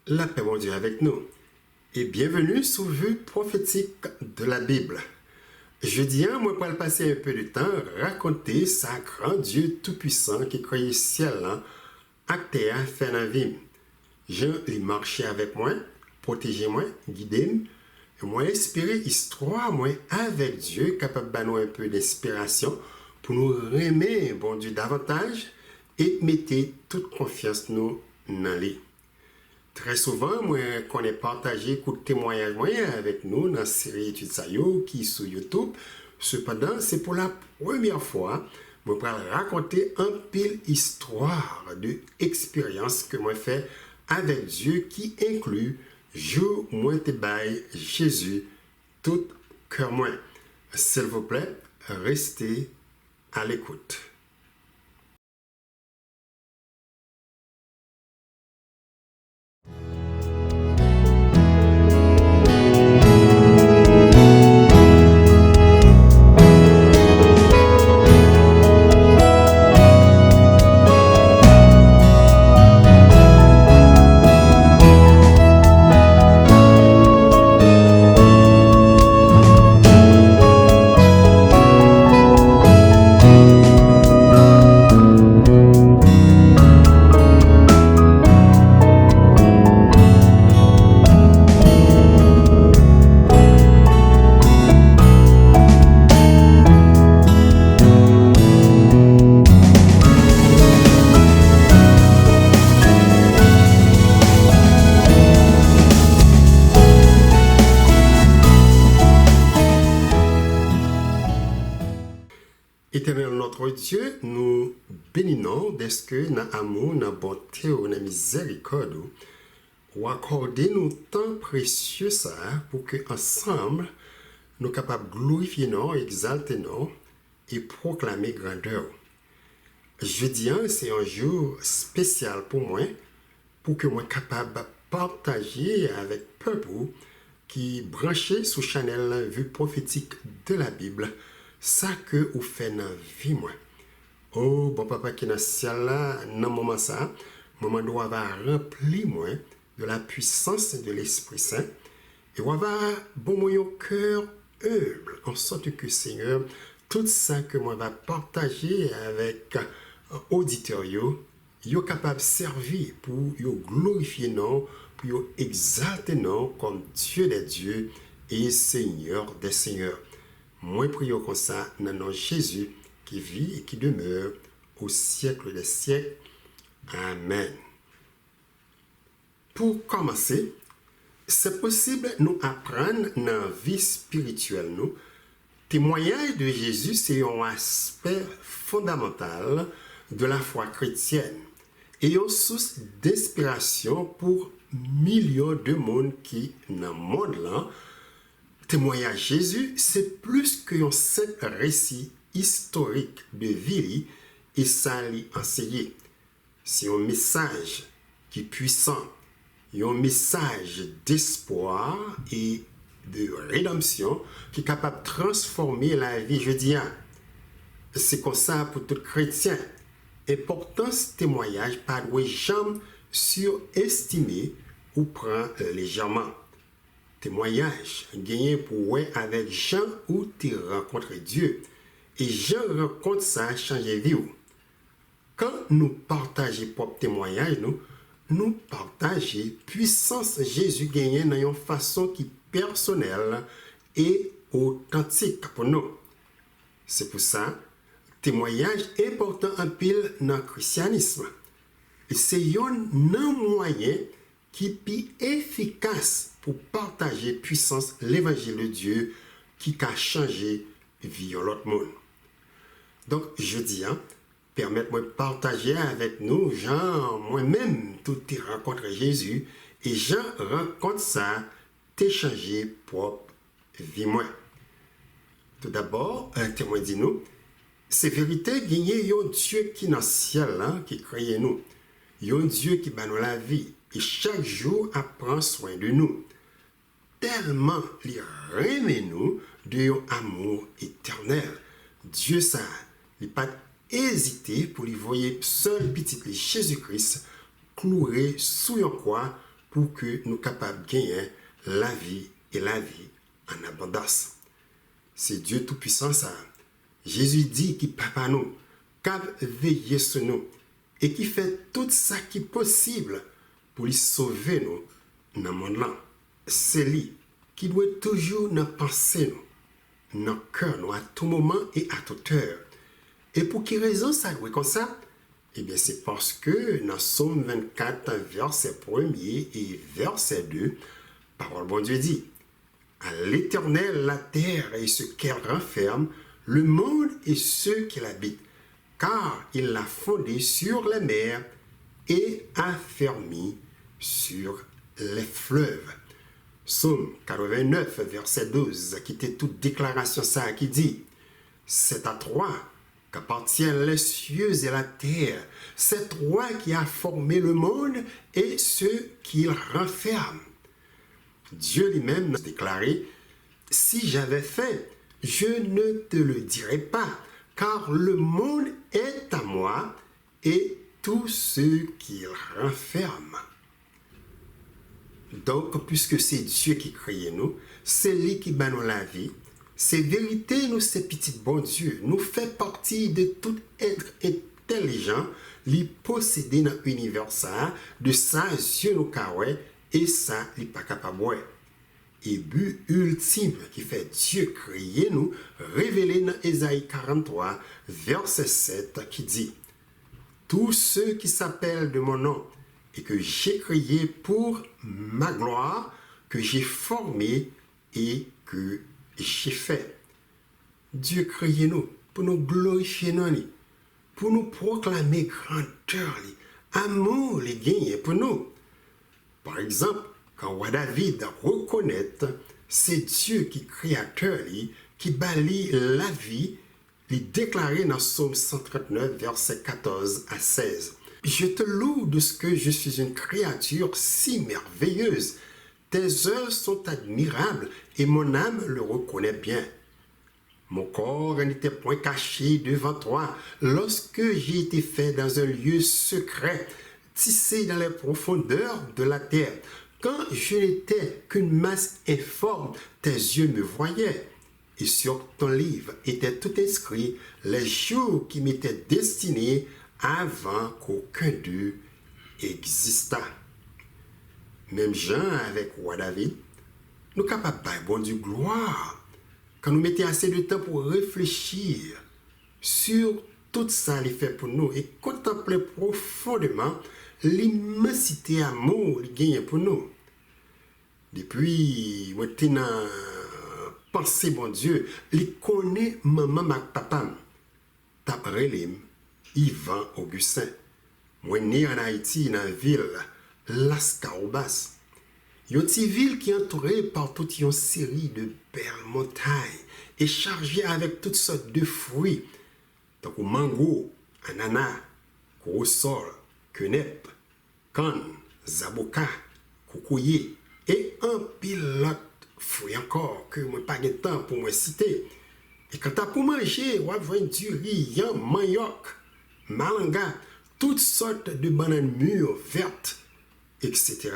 La paix mon Dieu avec nous et bienvenue sur Vue prophétique de la Bible. Jeudi, moi pour passer un peu de temps raconter sa grand Dieu tout-puissant qui crée le ciel, acté à faire la vie. Je lui marcher avec moi, protéger moi, guider et moi inspirer histoire moi avec Dieu capable de nous un peu d'inspiration pour nous aimer bon Dieu davantage et mettre toute confiance nous dans lui. Très souvent, moi, qu'on ait partagé coup de témoignage avec nous dans la série Études Sayo qui est sur YouTube. Cependant, c'est pour la première fois, je vais raconter un pile histoire de expérience que moi fait avec Dieu qui inclut jour moi te bail Jésus tout cœur moi. S'il vous plaît, restez à l'écoute. Éternel notre Dieu, nous bénissons d'est-ce que dans l'amour, dans la bonté, dans la miséricorde, ou accorder nous temps précieux ça pour que ensemble nous capables de glorifier nous, exalter nous et proclamer grandeur. Jeudi, c'est un jour spécial pour moi, pour que moi capable de partager avec peuple qui branché sous Chanel vue prophétique de la Bible. Ça que vous faites dans la vie, moi. Oh, bon papa qui est dans le ciel là, dans le moment ça, moment doit avoir rempli moi de la puissance de l'Esprit Saint. Et on va bon mon cœur humble, en sorte que Seigneur, tout ça que moi va partager avec auditeurs, yo capable de servir pour yo glorifier non, pour yo exalter non comme Dieu des dieux et Seigneur des seigneurs. Moi, prions comme ça, dans le nom de Jésus, qui vit et qui demeure au siècle des siècles. Amen. Pour commencer, c'est possible nous apprendre dans la vie spirituelle, nous, témoignage de Jésus, c'est un aspect fondamental de la foi chrétienne et une source d'inspiration pour millions de monde qui, dans le monde là, témoignage Jésus, c'est plus qu'un simple récit historique de vie et ça lui enseigner. C'est un message qui est puissant, un message d'espoir et de rédemption qui est capable de transformer la vie. Je dis, c'est comme ça pour tout chrétien. Important ce témoignage, pas de jamais surestimé ou prendre légèrement. Témoignage gagné pour ouais avec Jean où tu rencontres Dieu et Jean rencontre ça changer vie. Quand nous partageons propre témoignage nous partageons puissance Jésus gagné dans une façon qui personnelle et authentique pour nous. C'est pour ça témoignage important en pile dans le christianisme. Et c'est un moyen qui est efficace pour partager puissance l'évangile de Dieu qui a changé vie de l'autre monde. Donc, je dis, permettez-moi de partager avec nous, Jean, moi-même, tout rencontré Jésus, et Jean rencontre ça, t'échanger propre vie moi. Tout d'abord, un témoin dit nous, c'est vérité, il y a un Dieu qui est dans le ciel, qui crée nous. Il y a un Dieu qui bat nous la vie. Et chaque jour, il prend soin de nous. Tellement il aime nous de un amour éternel. Dieu ça, il n'a pas hésité pour lui voyer seul petit Jésus-Christ cloué sous une croix pour que nous capables de gagner la vie et la vie en abondance. C'est Dieu Tout-Puissant ça. Jésus dit qu'il papa nous, cap veiller sur nous et qui fait tout ça qui est possible pour lui sauver nous dans le monde là. C'est lui qui doit toujours nous penser nous, dans le cœur nous à tout moment et à toute heure. Et pour quelle raison ça doit comme ça? Eh bien, c'est parce que dans Psaume 24, verset 1er et verset 2, parole bon Dieu dit, à l'Éternel la terre et ce qu'elle renferme, le monde et ceux qui l'habitent, car il l'a fondé sur les mers et affermi sur les fleuves. Psaume 89, verset 12, qui était toute déclaration ça, qui dit, c'est à toi qu'appartiennent les cieux et la terre. C'est toi qui as formé le monde et ceux qu'il renferme. Dieu lui-même a déclaré, si j'avais fait, je ne te le dirais pas, car le monde est à moi et tous ceux qu'il renferme. Donc, puisque c'est Dieu qui crée nous, c'est lui qui bat nous la vie, c'est vérité, nous, ces petits bon Dieu, nous fait partie de tout être intelligent, li posséder dans l'univers ça, de ça, Dieu nous carré, et ça, il pas capable. Et but ultime qui fait Dieu créer nous, révélé dans Ésaïe 43, verset 7, qui dit, tous ceux qui s'appellent de mon nom, et que j'ai créé pour ma gloire, que j'ai formé et que j'ai fait. Dieu crée nous pour nous glorifier nous, pour nous proclamer grandeur, amour, les gagner pour nous. Par exemple, quand roi David reconnaît, c'est Dieu qui est créateur, qui bâlit la vie, il déclaré dans Psaume 139, versets 14 à 16. Je te loue de ce que je suis une créature si merveilleuse. Tes œuvres sont admirables et mon âme le reconnaît bien. Mon corps n'était point caché devant toi lorsque j'ai été fait dans un lieu secret, tissé dans les profondeurs de la terre. Quand je n'étais qu'une masse informe, tes yeux me voyaient. Et sur ton livre étaient tout inscrits les jours qui m'étaient destinés avant qu'aucun d'eux existât. Même Jean avec roi David, nous sommes capables de bon Dieu gloire quand nous mettons assez de temps pour réfléchir sur tout ça qu'il fait pour nous et contempler profondément l'immensité amour qu'il gagne pour nous. Depuis, moi, je pensé, bon Dieu, il connaît maman et papa. T'as Yvan Augustin. Moi, né en Haïti, dans la ville Las Caobas. Une petite ville qui est entourée par toute une série de belles montagnes et chargée avec toutes sortes de fruits. Donc, mango, ananas, corosol, quenep, canne, zaboka, cocoyer et un pilote fruits encore que moi pas de temps pour me citer. Et quand tu as pour manger, on va du riz, yam, manioc, malanga, toutes sortes de bananes mûres, vertes, etc.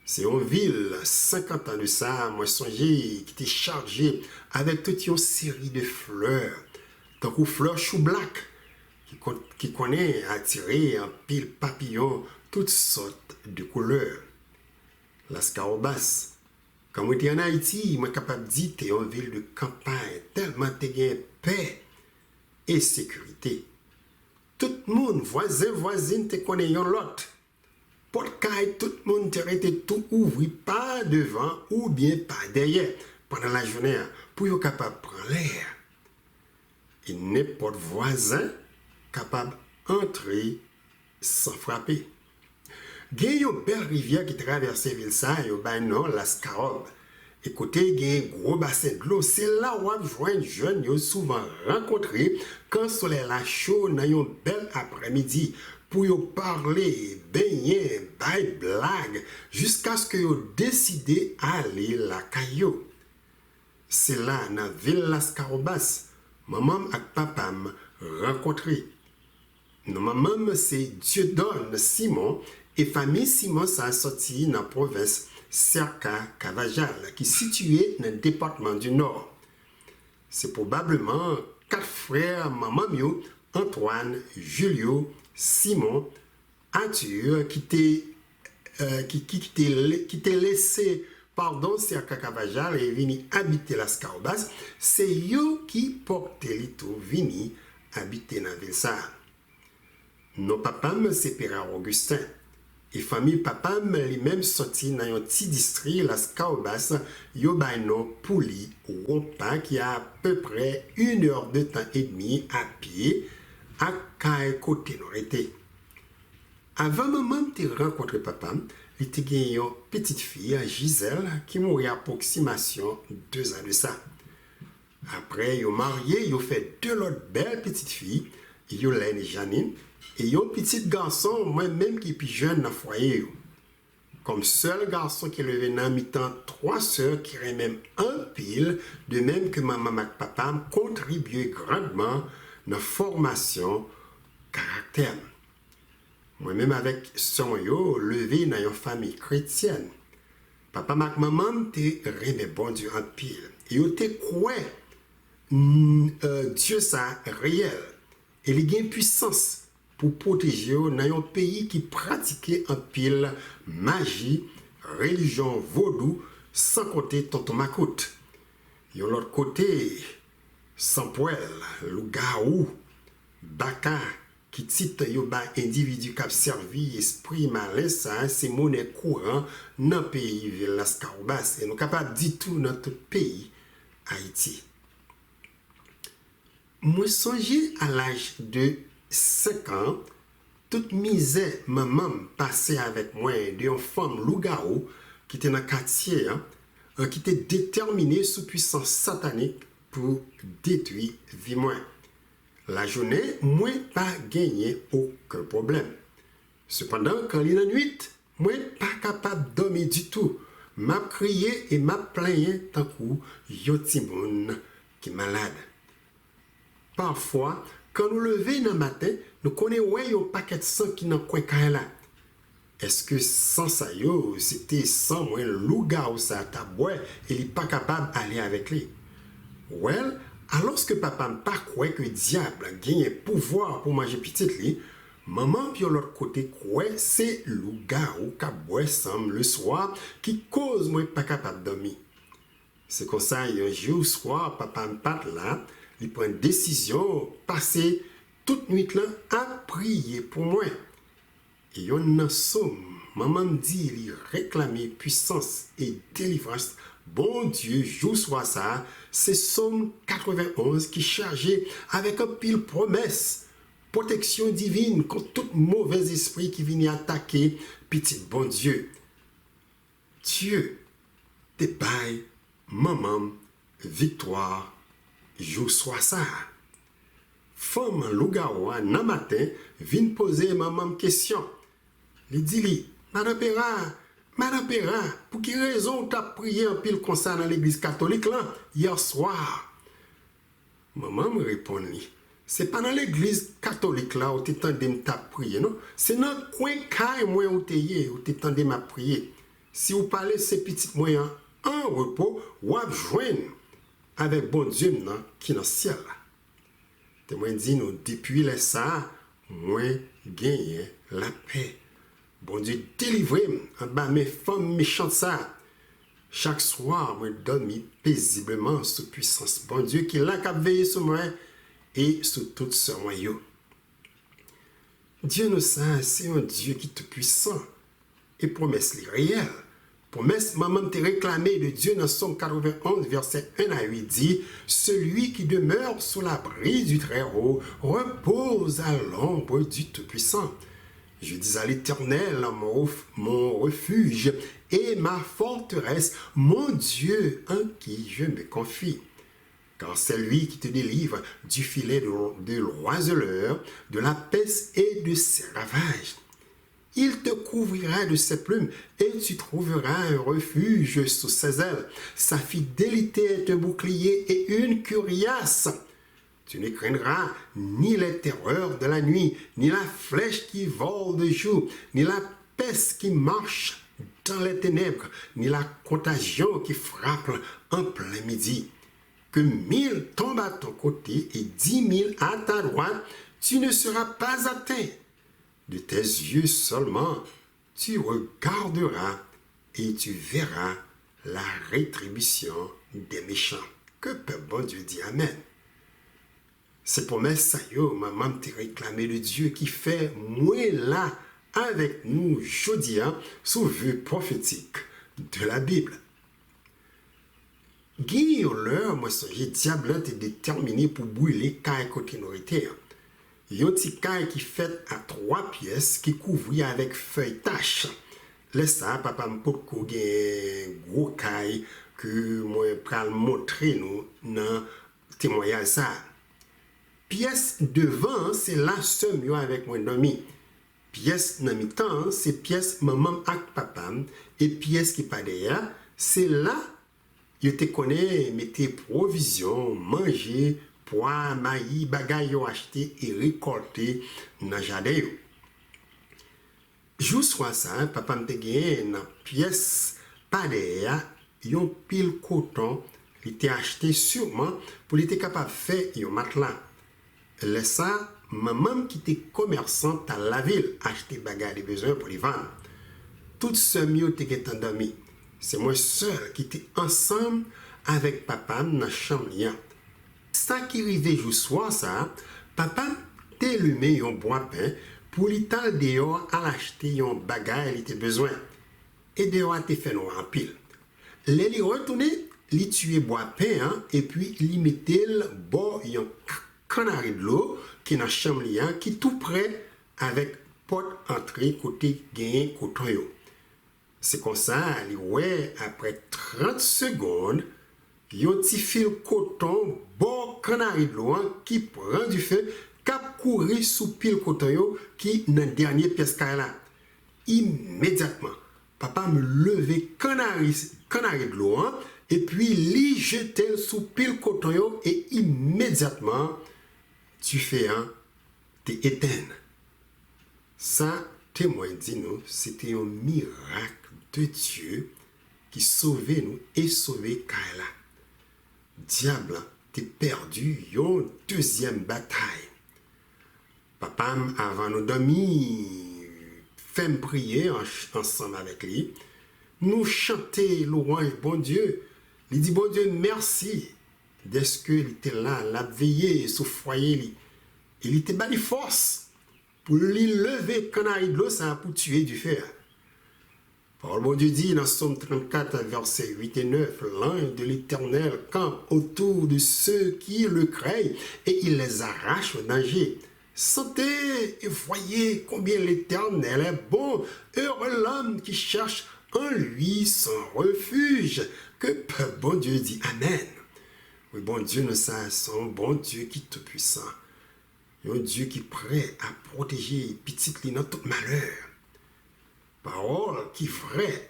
C'est une ville, 50 ans de ça, moi songé, qui était chargée avec toute une série de fleurs. Donc, aux fleurs chou black, qui connaît attirer un pile papillon, toutes sortes de couleurs. Las Caobas. Quand je suis en Haïti, je suis capable de dire que c'est une ville de campagne, tellement tu as paix et sécurité. Tout le monde, voisin, te connaît l'autre. Pour que tout le monde te reste tout ouvert, pas devant ou bien pas derrière, pendant la journée, pour être capable de prendre l'air. Et n'importe voisin capable d'entrer sans frapper. Il y a une belle rivière qui traverse la ville, il y a nom Las Caobas. Écoutez, il y a un gros bassin de l'eau. C'est là où on voit les jeunes qui souvent rencontrés quand le soleil est chaud dans un bel après-midi pour parler, baigner, bailler blague, jusqu'à ce qu'ils décident d'aller à la caillou. C'est là, dans la ville Las Caobas, maman et papa m'ont rencontré. Maman, c'est Dieudonne Simon Et famille Simon ça a sorti dans la province Cerca Cavajal, qui est située dans le département du Nord. C'est probablement 4 frères maman mio, Antoine, Julio, Simon, Arthur, qui t'est laissé Cerca Cavajal et vini habiter Las Caobas. C'est eux qui portaient les tout vini habiter dans la ville ça. Nos papas c'est Père Augustin. Et famille papa lui-même sorti dans un petit district Las Caobas, yo bayno Pouli ou Rompa qui a à peu près 1 heure de temps et demi à pied à Kaye côté Norete. Avant maman te rencontré papa, il te gagné une petite fille Gisèle qui mourit à approximation 2 ans de ça. Après yo marié, yo fait 2 autres belles petites filles, Yolène et Janine. Et yon petit garçon, moi-même qui est plus jeune dans le foyer. Comme seul garçon qui est levé dans mi-temps 3 sœurs qui auraient même un pile, de même que maman et papa contribué grandement dans la formation caractère. Moi-même avec son yo, levé dans une famille chrétienne. Papa et maman te remet bon Dieu en pile. Et yo te croit Dieu ça réel. Et il a une puissance pour protéger dans un pays qui pratiquait en pile magie, religion vaudou, sans compter tonton Macoute. Et de l'autre côté, Sampoel, Lougaou, Baka, qui titre yoba individu qui a servi esprit malin, ça c'est monnaie courant dans le pays Las Caobas. Et nous sommes capables de dire tout dans tout pays, Haïti. Moi, songez à l'âge de 5 ans, toute misère maman passait avec moi d'une femme Lougaou qui était dans le quartier, qui était déterminée sous puissance satanique pour détruire vie moi. La journée, moi pas gagné aucun problème. Cependant, quand il est la nuit, moi pas capable de dormir du tout. M'a crié et m'a plaigné tant coup yotimoun qui est malade. Parfois, quand nous levons dans le matin, nous connaissons un paquet de sang qui est dans le coin là. Est-ce que sans ça, c'était sans moi, le loup-garou, ça t'a boire et il n'est pas capable d'aller avec lui? Well, alors que papa ne pas croit que le diable a gagné pouvoir pour manger petit lui, maman, puis de l'autre côté, croit c'est le loup-garou qui boit ensemble le soir qui cause moi pas capable de dormir. C'est comme ça, un jour soir, papa ne pas là. Il prend une décision, passer toute nuit là à prier pour moi. Et on en somme, maman me dit, il réclamait puissance et délivrance. Bon Dieu, jour soit ça, c'est Somme 91 qui chargé avec un pile promesse, protection divine contre tout mauvais esprit qui vient attaquer petit bon Dieu. Dieu, te bail, maman, victoire. Jour soit ça. Femme Lougawa, nan matin, vient poser maman une question. Il dit, Madame Perra, pour quelle raison tu as prié en pile comme ça dans l'église catholique là, hier soir? Maman me répond, c'est pas dans l'église catholique là où tu t'entends m'ta prier, non? C'est dans le coin caille moi où tu t'entends m'a prier. Si vous parlez ces petits moyens en repos, ou à joindre avec bon Dieu qui est dans le ciel. Témoin dit nous, depuis les ça, moi gagné la paix. Bon Dieu délivre en bas mes femmes méchantes ça. Chaque soir, moi dormi paisiblement sous puissance. Bon Dieu qui l'a qu'à veiller sur moi et sur tout ce royaume. Dieu nous sait, c'est un Dieu qui est tout puissant et promesse les réelles. Promesse, maman te réclamé de Dieu dans Somme 91, verset 1 à 8 dit, celui qui demeure sous l'abri du Très-Haut repose à l'ombre du Tout-Puissant. Je dis à l'Éternel, mon refuge et ma forteresse, mon Dieu en qui je me confie. Car c'est lui qui te délivre du filet de l'oiseleur, de la peste et de ses ravages. Il te couvrira de ses plumes et tu trouveras un refuge sous ses ailes. Sa fidélité est un bouclier et une cuirasse. Tu ne craindras ni les terreurs de la nuit, ni la flèche qui vole de jour, ni la peste qui marche dans les ténèbres, ni la contagion qui frappe en plein midi. Que 1000 tombent à ton côté et 10 000 à ta droite, tu ne seras pas atteint. De tes yeux seulement, tu regarderas et tu verras la rétribution des méchants. Que peut bon Dieu dit Amen. C'est pour mes saillots, maman te réclamé de Dieu qui fait moi là avec nous jeudi sous vue prophétique de la Bible. Guillaume l'heure, moi songe diable est déterminé pour brûler caille côté norité. Yon petit caille qui fait à 3 pièces qui couvrit avec feuille tache. Laisse ça papa me pour ko gen gros caille que moi pral montrer nous dans témoignage ça. Pièce devant c'est la somme yo avec moi dormi. Pièce dans mi-temps c'est pièce maman ak papa et pièce qui pas derrière c'est là yo te connaît mettez provision manger pois maïs bagay yo acheté et récolté dans jardin yo. Jou soir ça papa me te gagné dans pièce pas derrière yon pile coton il était acheté sûrement pour il était capable faire yon matelas. Laisse ça maman qui était commerçante à la ville acheter bagay de besoin pour les vendre. Tout ce mieux était endormi. C'est moi seul qui était ensemble avec papa dans la chambre. Ça qui arrivait jour soir ça, papa t'allumé un bois pain pour lui tal dehors à l'acheter un bagage il était besoin. Et dehors t'es fait noir en pile. Les retourné, li tuer bois pain et puis li mettait le bord un canari de l'eau qui dans chambre qui tout près avec porte entrée côté gain coton yo. C'est comme ça, ouais, après 30 secondes, yon ti fil coton bon canari de l'eau qui prend du feu, cap courir sous pile coton yo qui dans dernier pièce là. Immédiatement, papa me lever canari de l'eau et puis li jeter sous pile coton yo et immédiatement tu fais t'es éteint. Ça témoin dit nous, c'était un miracle de Dieu qui sauvait nous et sauvait Kaila. Diable, t'es perdu une deuxième bataille. Papa, avant nous dormir, fait me prier ensemble avec lui. Nous chanter louange, bon Dieu. Il dit, bon Dieu, merci. Dès qu'il était là, la veillé sous foyer, il était bas de force. Pour lui lever canari de l'eau, ça a pour tuer du fer. Parole bon Dieu dit dans Psaume 34, versets 8 et 9, l'ange de l'Éternel campe autour de ceux qui le craignent et il les arrache au danger. Sentez et voyez combien l'Éternel est bon, heureux l'homme qui cherche en lui son refuge. Que bon Dieu dit Amen. Oui, bon Dieu, nous sommes bon Dieu qui est tout puissant. Un Dieu qui est prêt à protéger petit li dans tout malheur. Parole qui est vraie,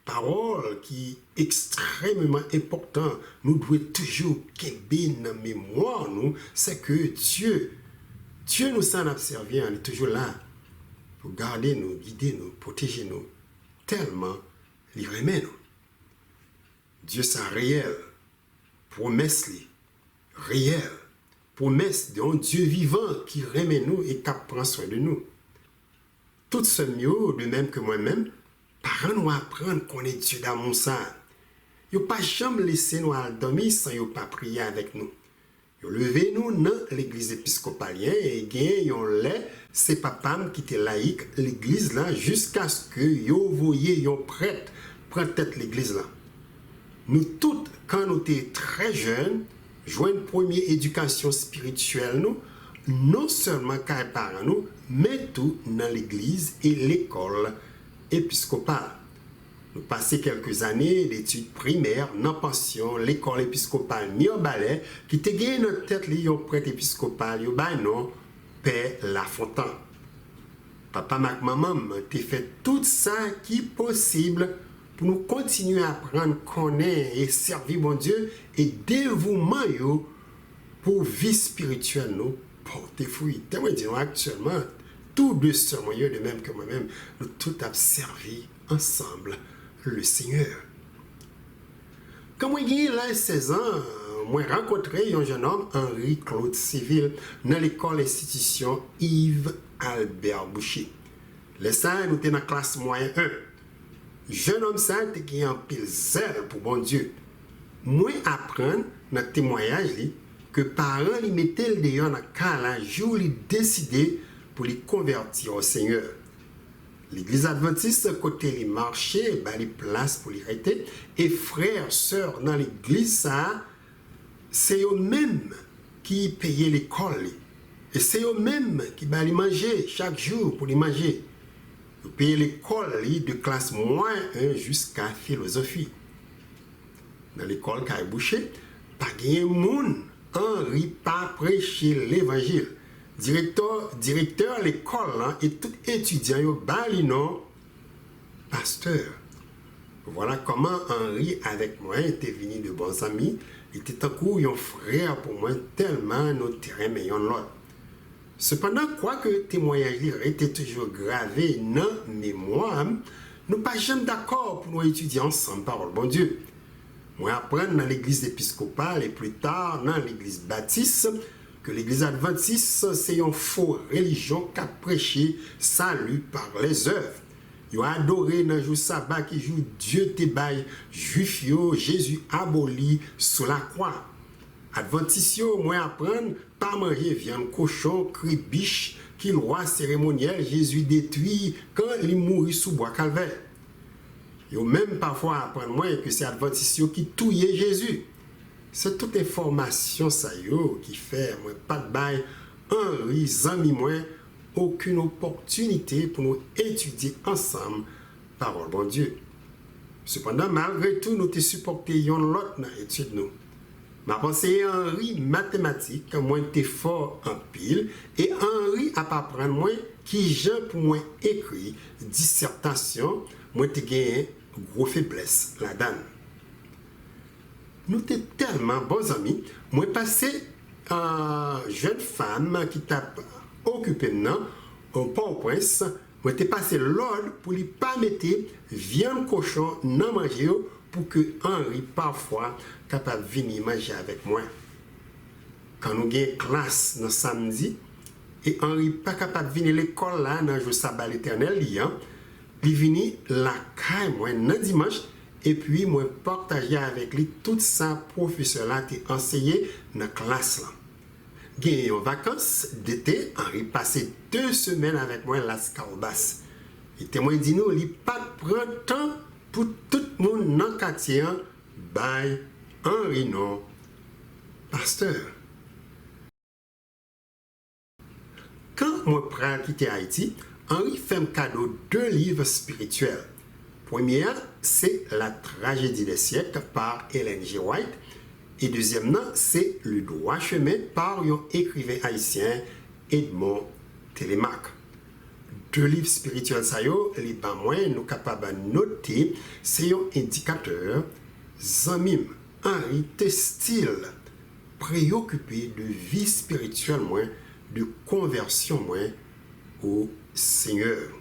parole qui est extrêmement importante. Nous devons toujours garder dans la mémoire, c'est que Dieu nous s'en a servi, on est toujours là pour garder nous, guider nous, protéger nous, tellement il remet nous. Dieu c'est réel, promesse réel. Promesse d'un Dieu vivant qui remet nous et qui prend soin de nous. Tout ce mieux, de même que moi-même, parents nous apprendre qu'on est Dieu d'amour ça. Yo pas jamais laissé nous dormir sans yo pas prier avec nous. Yo levé nous dans l'église épiscopale et gain yon lait, c'est papa qui était laïque l'église là jusqu'à ce que yo voyez yon prêtre prendre tête l'église là. Nous toutes quand nous étions très jeunes, jouer une première éducation spirituelle nous, non seulement car parents nous, mais tout dans l'église et l'école épiscopale. Nous passons quelques années d'études primaires dans pension, l'école épiscopale Miobalais, qui te gagné notre tête li yon prêtre épiscopal, yo ba non, Père Lafontaine. Papa Mac maman te fait tout ça qui est possible pour nous continuer à apprendre, connaître et servir bon Dieu et dévouement yo pour vie spirituelle nous porter fruit. Témoin dit actuellement tous deux seulement, de même que moi-même, nous tous avons servi ensemble le Seigneur. Quand moi j'ai là 16 ans, moi rencontré un jeune homme, Henri Claude Civil, dans l'école institution Yves Albert Boucher. Les ça, nous étions dans la classe moyen 1. Jeune homme ça, qui a un pile zèle pour bon Dieu. Moi apprendre dans le témoignage que parents lui mettaient le dehors dans le cas là, jour il décidé pour les convertir au Seigneur. L'église adventiste, côté les marchés, les places pour les arrêter. Et frères, sœurs, dans l'église, ça, c'est eux-mêmes qui payaient l'école. Et c'est eux-mêmes qui les manger chaque jour pour les manger. Ils payaient l'école de classe moins 1 jusqu'à philosophie. Dans l'école Caille-Boucher, pas de monde, Henri pas prêcher l'évangile. Directeur de l'école et tout étudiant, yo bali non pasteur. Voilà comment Henri avec moi était venu de bons amis. Il était un coup un frère pour moi tellement nos terrains meilleurs l'autre. Cependant, quoique témoignage était toujours gravé dans mémoire, nous pas jamais d'accord pour nous étudier ensemble parole bon Dieu. Moi apprendre dans l'église épiscopale et plus tard dans l'église baptiste que l'église adventiste, c'est une fausse religion qui a prêché salut par les œuvres. Ils ont adoré dans le jour sabbat qui joue Dieu te bail, juif Jésus aboli sous la croix. Adventiste, moi apprendre, pas manger viande cochon, cri biche, qui le roi cérémoniel, Jésus détruit quand il mourit sous bois calvaire. Ils ont même parfois apprendre moi que c'est Adventiste qui touillait Jésus. C'est toute information ça yo qui fait moi pas de bail Henri zami moi aucune opportunité pour nous étudier ensemble parole bon Dieu. Cependant malgré tout nous te supporté yon l'autre dans étude nous. Ma pensée Henri mathématique moi t'es fort en pile et Henri a pas prendre moi qui j'ai pour moi écrit dissertation moi t'ai gagné gros faiblesse la donne. Nous étions tellement bons amis. Moi, passé une jeune femme qui t'a occupé maintenant au Port-au-Prince. Moi, t'ai passé l'ordre pour lui pas mettre viande cochon dans manger pour que Henri parfois capable de venir manger avec moi. Quand nous avons classe le samedi et Henri pas capable de venir à l'école là dans le jour sabbat l'éternel, il vient la caille moi le dimanche. Et puis, moi, partager avec lui tout ça, professeur là, qui enseigné dans la classe là. Gagné en vacances d'été, Henri passé 2 semaines avec moi à Las Calbas. Et témoin dit nous, il pas prendre temps pour tout le monde dans le quartier, by Henri non, pasteur. Quand moi prends quitter Haïti, Henri fait un cadeau 2 livres spirituels. Première, c'est La tragédie des siècles par Ellen G. White. Et deuxièmement, c'est Le droit chemin par un écrivain haïtien, Edmond Télémaque. 2 livres spirituels, ça y est, les pas moins, nous capables de noter, c'est un indicateur, Zamim, Henri Testil, préoccupé de vie spirituelle, de conversion au Seigneur.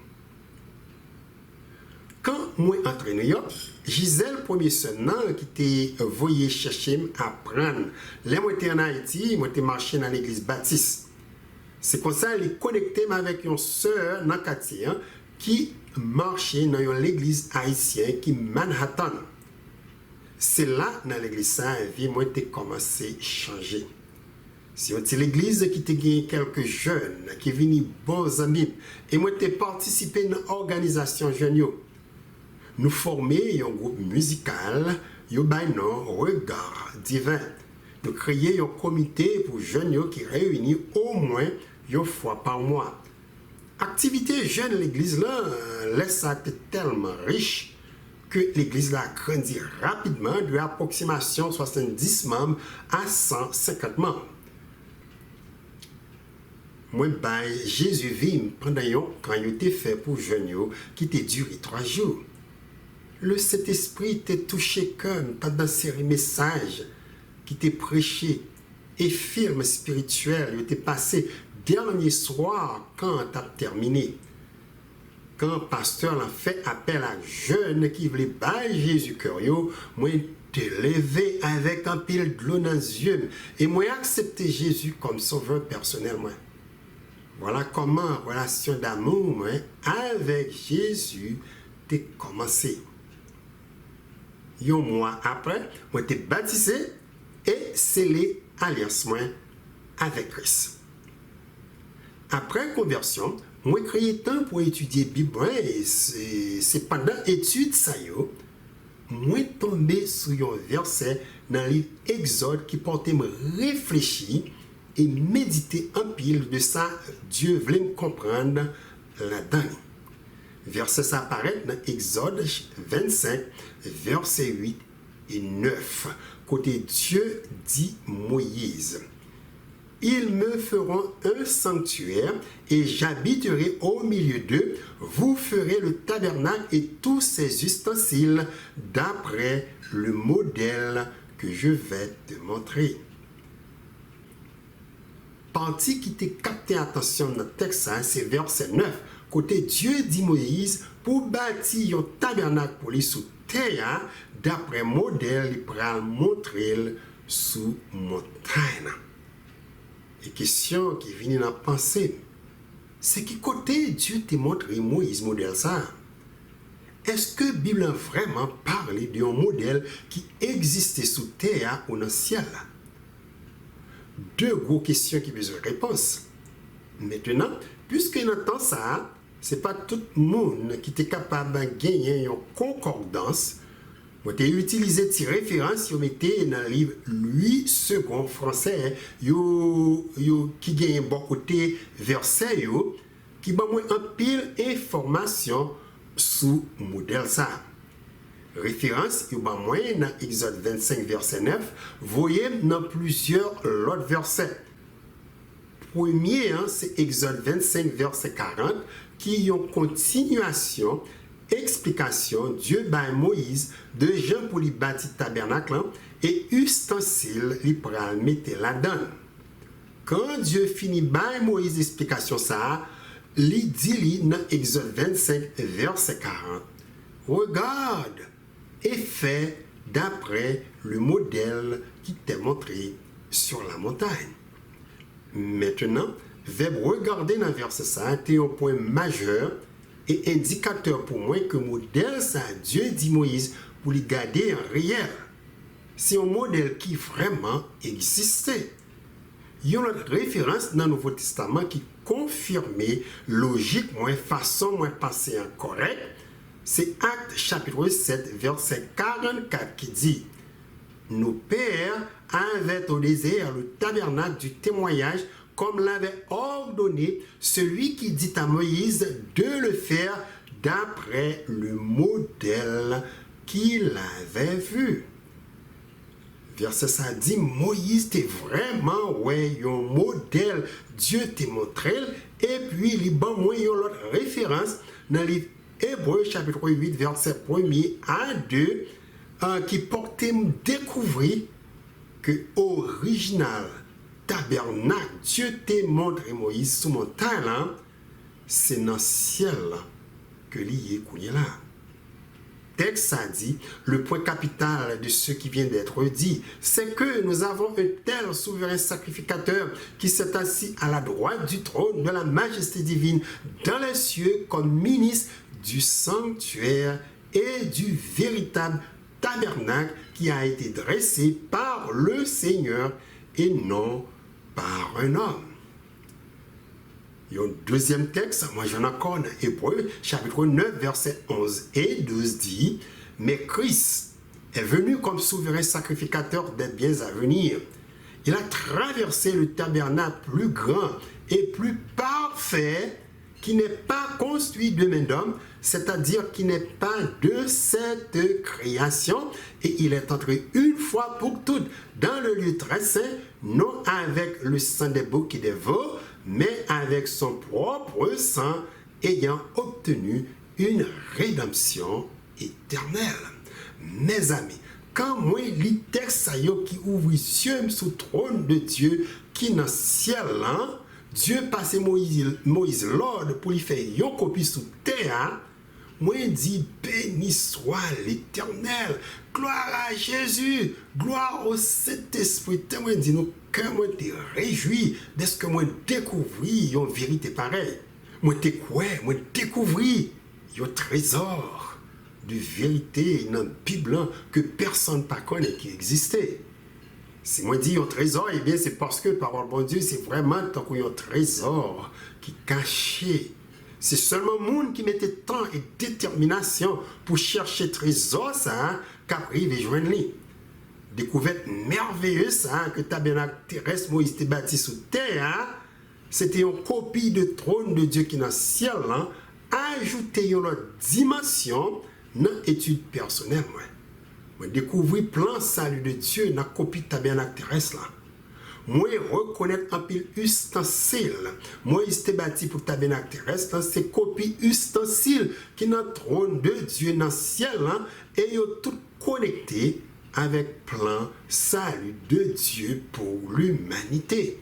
Quand moi entre New York, Gisèle premier son qui était voyé chercher apprendre. Là moi était en Haïti, moi était marché dans l'église baptiste. C'est comme ça elle est connecté avec une sœur dans quartier qui marchait dans l'église haïtienne qui Manhattan. C'est là dans l'église ça vie moi était commencé à changer. C'est l'église qui était gagné quelques jeunes qui venaient bons amis et moi était participé dans l'organisation jeune. Nous former un groupe musical, yo bay non regard divin. Nous créer un comité pour jeunes qui réunit au moins une fois par mois. Activité jeune l'église là laisse être tellement riche que l'église là grandit rapidement de approximation 70 membres à 150 membres. Moi bay Jésus vit pendant quand il était fait pour jeunes qui était duré 3 jours. Le Saint-Esprit t'a touché comme pendant ces messages qui t'est prêché et film spirituel, il était passé dernier soir, quand tu as terminé, quand le pasteur a fait appel à jeunes qui voulaient battre Jésus cœur, moi te lever avec un pile de l'eau dans les yeux et moi accepter Jésus comme sauveur personnel. Moi. Voilà comment relation d'amour moi, avec Jésus t'es commencé. Un mois après, moi t'es baptisé et scellé alliance moi avec Christ. Après conversion, moi créé temps pour étudier Bible et c'est pendant étude ça yo, moi tombé sur un verset dans le livre Exode qui portait me réfléchir et méditer en pile de ça Dieu voulait me comprendre là-dedans. Verset ça apparaît dans Exode 25 verset 8 et 9. Côté Dieu dit Moïse: ils me feront un sanctuaire et j'habiterai au milieu d'eux. Vous ferez le tabernacle et tous ses ustensiles d'après le modèle que je vais te montrer. Partie qui t'a capté attention dans le texte, c'est verset 9. Côté Dieu dit Moïse pour bâtir un tabernacle pour les sous terre d'après modèle il pourra montrer sous montagne. Et question qui vient dans la pensée, c'est qui côté Dieu t'a montré Moïse modèle ça? Est-ce que la Bible a vraiment parlé d'un modèle qui existait sous terre ou dans le ciel? Deux grosses questions qui besoin de réponse. Maintenant, puisque dans temps ça, c'est pas tout le monde qui est capable de gagner une concordance. Moi, j'ai utilisé des références, vous mettez dans le livre 8 secondes français, qui gagne bon côté verset, qui va moi un pile information sous modèle ça. Référence, il va moi dans Exode 25 verset 9, voyez dans plusieurs autres versets. Premier, c'est Exode 25 verset 40, qui est une continuation explication Dieu by Moïse de gens pour lui bâtir tabernacle et ustensiles lui pour mettre là-dedans. Quand Dieu finit by Moïse explication ça, il dit dans Exode 25 verset 40, regarde et fais d'après le modèle qui t'est montré sur la montagne. Maintenant, verbe regarder dans verset ça est un point majeur et indicateur pour moi que modèle ça Dieu dit Moïse pour les garder en réel. C'est un modèle qui vraiment existait. Il y a une référence dans le Nouveau Testament qui confirmait logique, façon, passé en correct. C'est Actes chapitre 7, verset 44 qui dit: nos pères avaient au désert le tabernacle du témoignage comme l'avait ordonné celui qui dit à Moïse de le faire d'après le modèle qu'il avait vu. Verset ça dit, Moïse t'es vraiment un modèle, Dieu t'a montré, et puis il y a une autre référence dans le livre Hébreu chapitre 8 verset 1er à 2 qui portait me découvrir que original tabernacle, Dieu t'a montré Moïse sous montagne là, c'est dans le ciel là, que l'y est là. Texte a dit, le point capital de ce qui vient d'être dit, c'est que nous avons un tel souverain sacrificateur qui s'est assis à la droite du trône de la majesté divine dans les cieux comme ministre du sanctuaire et du véritable tabernacle qui a été dressé par le Seigneur et non par un homme. Il y a un deuxième texte, moi j'en ai encore dans Hébreu, chapitre 9, verset 11 et 12 dit, mais Christ est venu comme souverain sacrificateur des biens à venir. Il a traversé le tabernacle plus grand et plus parfait qui n'est pas construit de main d'homme, c'est-à-dire qui n'est pas de cette création, et il est entré une fois pour toutes dans le lieu très saint, non avec le sang des boucs et des veaux, mais avec son propre sang, ayant obtenu une rédemption éternelle. Mes amis, quand moi lis texte qui ouvre les yeux sous le trône de Dieu, qui dans le ciel là, Dieu passe Moïse l'ordre pour lui faire une copie sous terre. Moi, dit, béni soit l'Éternel, gloire à Jésus, gloire au Saint-Esprit. Moi, dit, nous, quand moi, te réjouis de ce que moi découvris une vérité pareille. Moi, te quoi, moi, découvris un trésor de vérité dans la Bible que personne ne connaît qui existait. Si moi dis un trésor, eh bien, c'est parce que, parole de Dieu, c'est vraiment tant qu'il y a un trésor qui est caché. C'est seulement le monde qui mettait temps et détermination pour chercher trésor, ça, qu'après, il joindre lui. Découverte merveilleuse, ça, que tabernacle terrestre, Moïse était bâti sous terre, c'était une copie de trône de Dieu qui est dans le ciel, hein, ajouter une autre dimension dans l'étude personnelle. Moi, découvrir le plan salut de Dieu dans la copie de tabernacle terrestre. Là. Moi, reconnaître un pile ustensile. Moïse était bâti pour le tabernacle terrestre, c'est copie ustensile qui est dans le trône de Dieu dans le ciel, hein, et ils tout connecté avec le plan salut de Dieu pour l'humanité.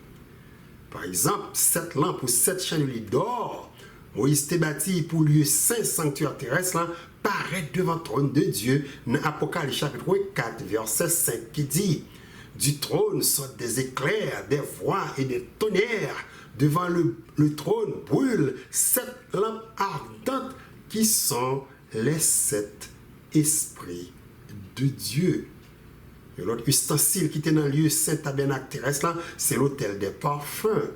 Par exemple, 7 lampes ou 7 chandeliers d'or, Moïse était bâti pour lieu saint sanctuaire terrestre, là, paraît devant le trône de Dieu dans Apocalypse chapitre 4, verset 5, qui dit « Du trône sortent des éclairs, des voix et des tonnerres. Devant le trône brûlent 7 lampes ardentes qui sont les 7 esprits de Dieu. » Et l'autre ustensile qui était dans le lieu saint tabernacle terrestre, c'est l'autel des parfums.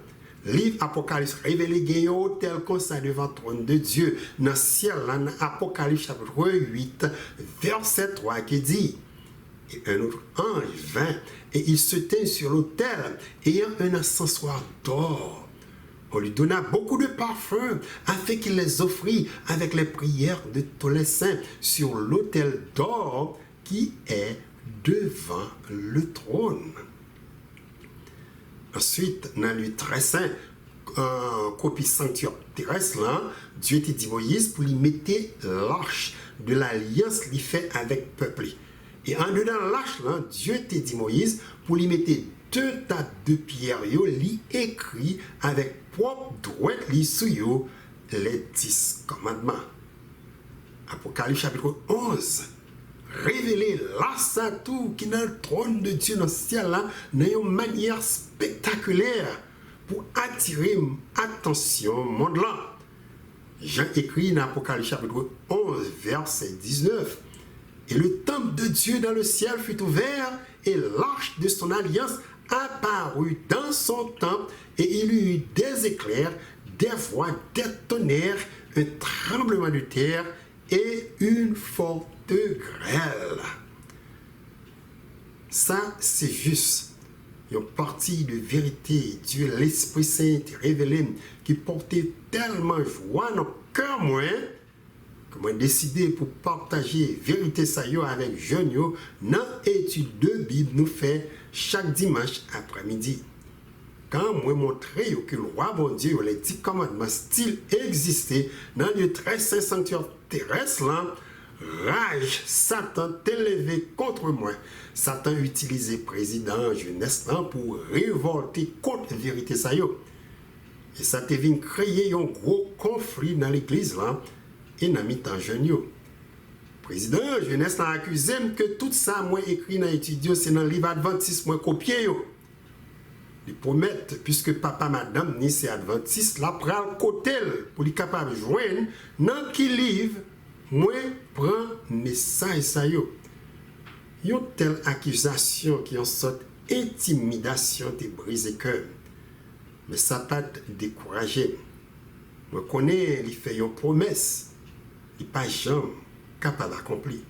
Livre Apocalypse révélé qu'il y a un hôtel comme ça devant le trône de Dieu. Dans le ciel, dans Apocalypse chapitre 8, verset 3, qui dit « Et un autre ange vint, et il se tint sur l'autel, ayant un encensoir d'or. On lui donna beaucoup de parfums, afin qu'il les offrit avec les prières de tous les saints sur l'autel d'or qui est devant le trône. » Ensuite, dans le lieu très saint, copie sanctuaire terrestre, là, Dieu t'a dit Moïse pour lui mettre l'arche de l'alliance qu'il fait avec le peuple. Et en dedans de l'arche, là, Dieu t'a dit Moïse pour lui mettre 2 tables de pierre, lui écrit avec propre droite, lui sous les 10 commandements. Apocalypse chapitre 11. Révéler l'assatou qui est dans le trône de Dieu dans le ciel là, d'une manière spectaculaire pour attirer l'attention du monde là. Jean écrit dans Apocalypse chapitre 11, verset 19. Et le temple de Dieu dans le ciel fut ouvert et l'arche de son alliance apparut dans son temple et il y eut des éclairs, des voix, des tonnerres, un tremblement de terre et une forte grêle. Ça, c'est juste une partie de vérité. Dieu, l'Esprit Saint, révélé, qui portait tellement joie dans le cœur, moi, que moi décidé pour partager vérité ça avec jeunes dans l'étude de Bible nous fait chaque dimanche après-midi. Quand moi montrer que le roi bon Dieu, les 10 commandements style existait dans le très saint sanctuaire terrestre là, rage, Satan t'élevé contre moi. Satan utilisé président jeunesse pour révolter contre la vérité ça yo. Et ça te vient créer un gros conflit dans l'église là et dans mi-temps jeune yo. Président jeunesse a accusé que tout ça moi écrit dans l'étude c'est dans le livre adventiste moi copié yo. Ils promettent puisque papa madame ni c'est adventiste là pral côté pour lui capable joindre dans qui livre moi, prends message ça yo. Yon telle accusation qui en sorte intimidation te brise cœur. Mais ça pas te décourager. Moi connais, il fait une promesse. Il pas jamais capable d'accomplir.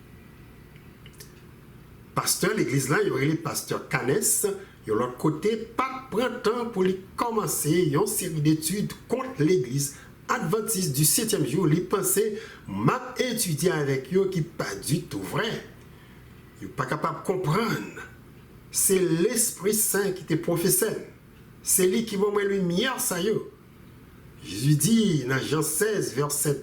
Pasteur l'église là, il y aurait le pasteur Canès, de l'autre côté, pas prendre temps pour lui commencer une série d'études contre l'église adventiste du 7e jour, il pensait m'a étudié avec eux qui pas du tout vrai. Il n'est pas capable de comprendre. C'est l'Esprit Saint qui te professeur. C'est lui qui va mettre lumière ça yo. Jésus dit dans Jean 16, verset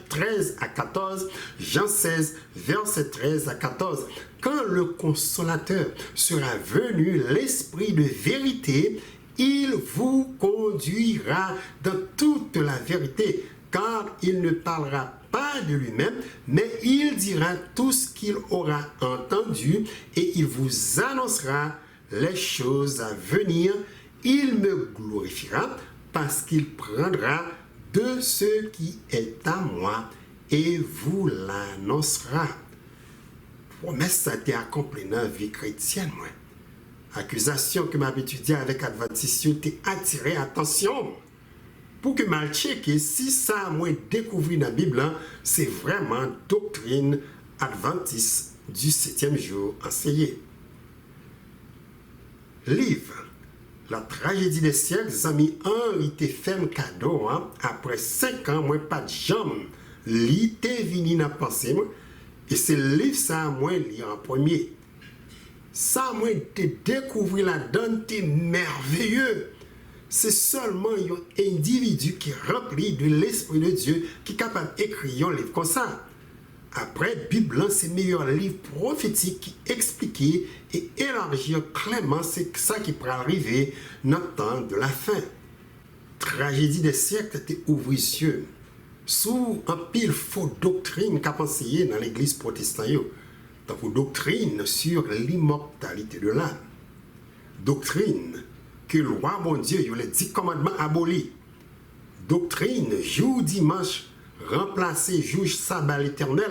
13 à 14, Jean 16, verset 13 à 14, quand le consolateur sera venu, l'Esprit de vérité, Il vous conduira dans toute la vérité, car il ne parlera pas de lui-même, mais il dira tout ce qu'il aura entendu et il vous annoncera les choses à venir. Il me glorifiera parce qu'il prendra de ce qui est à moi et vous l'annoncera. Promesse ça a été accomplie dans la vie chrétienne, moi. Accusation que m'a étudié avec Adventiste, t'es attiré attention. Pour que mal checker si ça moi découvert dans la Bible, c'est vraiment doctrine adventiste du 7e jour enseignée. Livre La tragédie des siècles, amis, Henri te fait un cadeau, après 5 ans, moi pas de jambes, li te vini dans pensée, et c'est le livre ça moi lire en premier. Ça moi te découvrir la donne, t'es merveilleux. C'est seulement un individu qui est rempli de l'Esprit de Dieu qui est capable d'écrire un livre comme ça. Après, Bible, c'est le meilleur livre prophétique qui explique et élargit clairement c'est ça qui pourrait arriver dans le temps de la fin. Tragédie des siècles t'es ouvri yeux. Sous un pile faux doctrine qu'a enseigné dans l'église protestante. Donc, doctrine sur l'immortalité de l'âme. Doctrine que le roi mon Dieu, il a les 10 commandements abolis. Doctrine, jour dimanche, remplacé jour sabbat l'éternel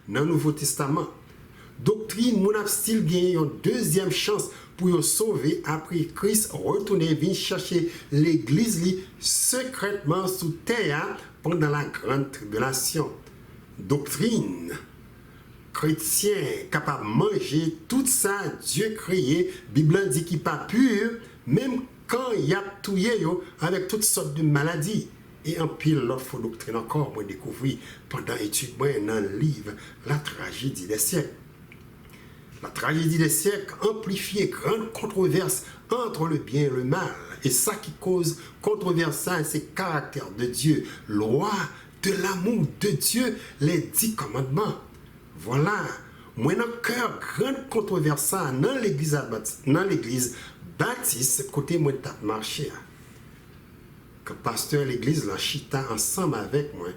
dans le Nouveau Testament. Doctrine, mon style gagne une deuxième chance pour sauver après Christ retourner venir chercher l'église secrètement sous terre pendant la grande tribulation. Doctrine, chrétien capable de manger tout ça Dieu créé, Bible dit qu'il n'est pas pur, même quand il y a touillé avec toutes sortes de maladies. Et en pile l'autre faux doctrine encore, moi découvert pendant l'étude dans le livre La tragédie des siècles. La tragédie des siècles amplifiée grande controverse entre le bien et le mal. Et ça qui cause controverse, c'est le caractère de Dieu, loi de l'amour de Dieu, les 10 commandements. Voilà, moi dans le cœur, grande controverse dans l'église baptiste, côté moi de marché. Que pasteur l'église la chita ensemble avec moi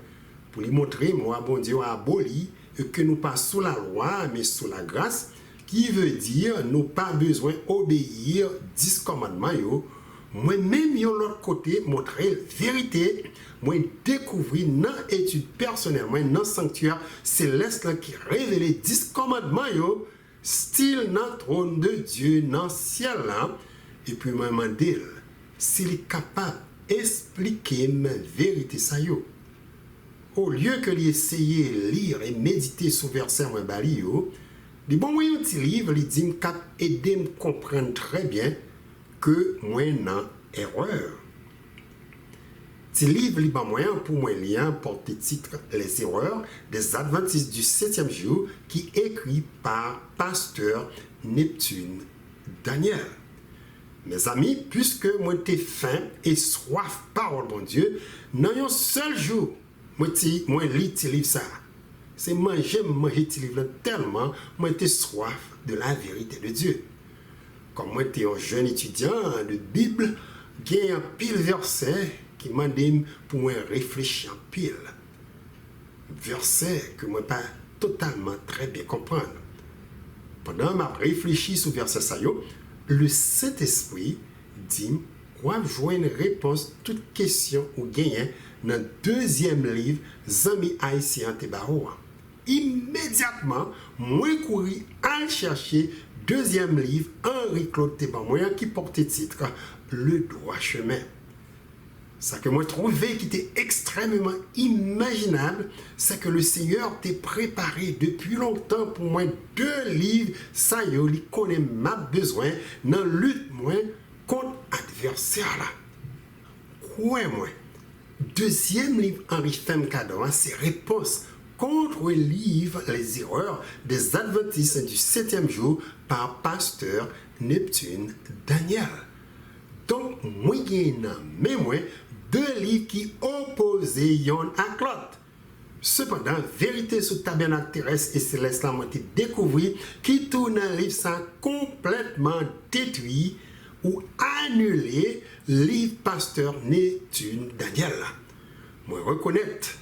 pour lui montrer moi bon Dieu a aboli et que nous pas sous la loi mais sous la grâce, qui veut dire nous pas besoin obéir 10 commandements yo. Moi même yo l'autre côté montrer la vérité, moi découvrir dans étude personnelle moi dans sanctuaire céleste là qui révèle 10 commandements yo style dans trône de Dieu dans ciel là et puis moi demander s'il est capable expliquer ma vérité ça yo. Au lieu que d'essayer lire et méditer sur verset moi bali yo, dit bon moi un petit livre il dit cap aider me comprendre très bien que moi nan erreur. Petit livre li ba moyen pour moi lien porte titre Les erreurs des adventistes du 7e jour qui écrit par pasteur Neptune Daniel. Mes amis, puisque moi t'ai faim et soif parole mon Dieu, dans un seul jour, moi lis ce livre ça. C'est manger ce livre tellement moi t'ai soif de la vérité de Dieu. Comme moi t'es un jeune étudiant de Bible, il y a un pile verset qui m'a dit pour moi réfléchir en pile. Verset que moi pas totalement très bien comprendre. Pendant que je réfléchis sur verset ça, le Saint-Esprit dit qu'on jouer une réponse à toute question ou gagnant dans le deuxième livre, Zami Haïtien Tebaro. Immédiatement, moi couru à chercher deuxième livre, Henri-Claude Tebamoyan, qui portait titre Le droit chemin. Ce que moi trouvais qui était extrêmement imaginable, c'est que le Seigneur t'a préparé depuis longtemps pour moi 2 livres, ça y est, il connaît ma besoin, dans lutte moi contre adversaire là. Quoi moi? Deuxième livre Henri Fem Cadeau, c'est réponse contre le livre Les erreurs des adventistes du 7e jour par pasteur Neptune Daniel. Donc, moi, mais moi, 2 livres qui opposaient yon à l'autre. Cependant, vérité sur tabernacle terrestre et céleste, là, moi, découvert qui tourne un livre ça complètement détruit ou annuler livre pasteur Nétune Daniel. Moi reconnaître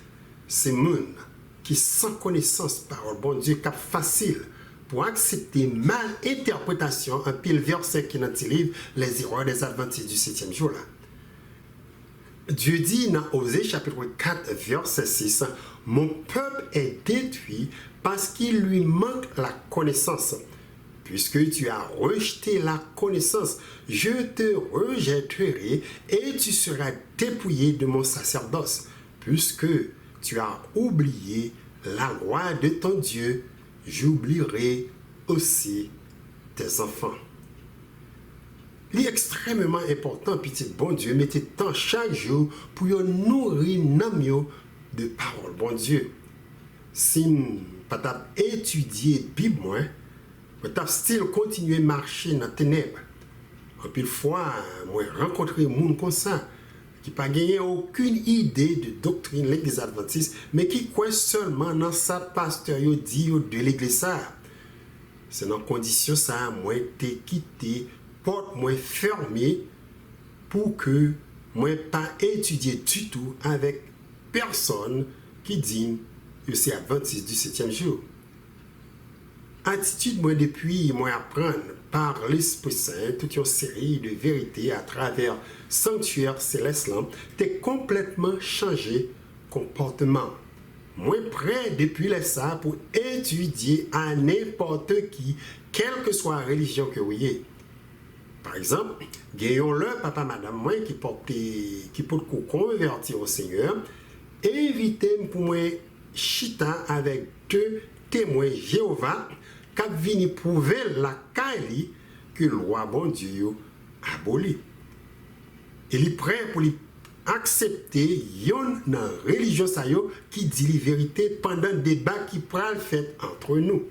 ces monde qui sans connaissance parole bon Dieu cap facile pour accepter mal interprétation un pile verset qui dans le livre les erreurs des adventistes du 7e jour là. Dieu dit dans Osée chapitre 4 verset 6, mon peuple est détruit parce qu'il lui manque la connaissance. Puisque tu as rejeté la connaissance, je te rejetterai et tu seras dépouillé de mon sacerdoce. Puisque tu as oublié la loi de ton Dieu, j'oublierai aussi tes enfants. Il est extrêmement important, petit bon Dieu, mettez temps chaque jour pour nourrir nos de parole, bon Dieu. Si nous pas étudier la Bible, mais tu still continuer à marcher dans les ténèbres. En pile fois, moi rencontrer des gens comme ça, qui n'ont gagné aucune idée de doctrine de l'église adventiste, mais qui croient seulement dans sa pasteur dit de l'église. C'est dans condition ça, moi t'ai quitté, porte moi fermée, pour que moi pas étudier du tout avec personne qui dit que c'est adventiste du 7e jour. Attitude moi depuis moi apprendre par l'Esprit Saint toute une série de vérités à travers sanctuaire céleste là t'es complètement changé comportement. Moi prêt depuis les ça pour étudier à n'importe qui quelle que soit la religion que vous ayez. Par exemple, gagnons le papa madame moi qui porte convertir au Seigneur, invitez-moi pour moi chita avec 2 témoins Jéhovah qui viennent prouver la caille que le roi bon Dieu a aboli. Il est prêt pour accepter une religion qui dit la vérité pendant le débat qui prend le fait entre nous.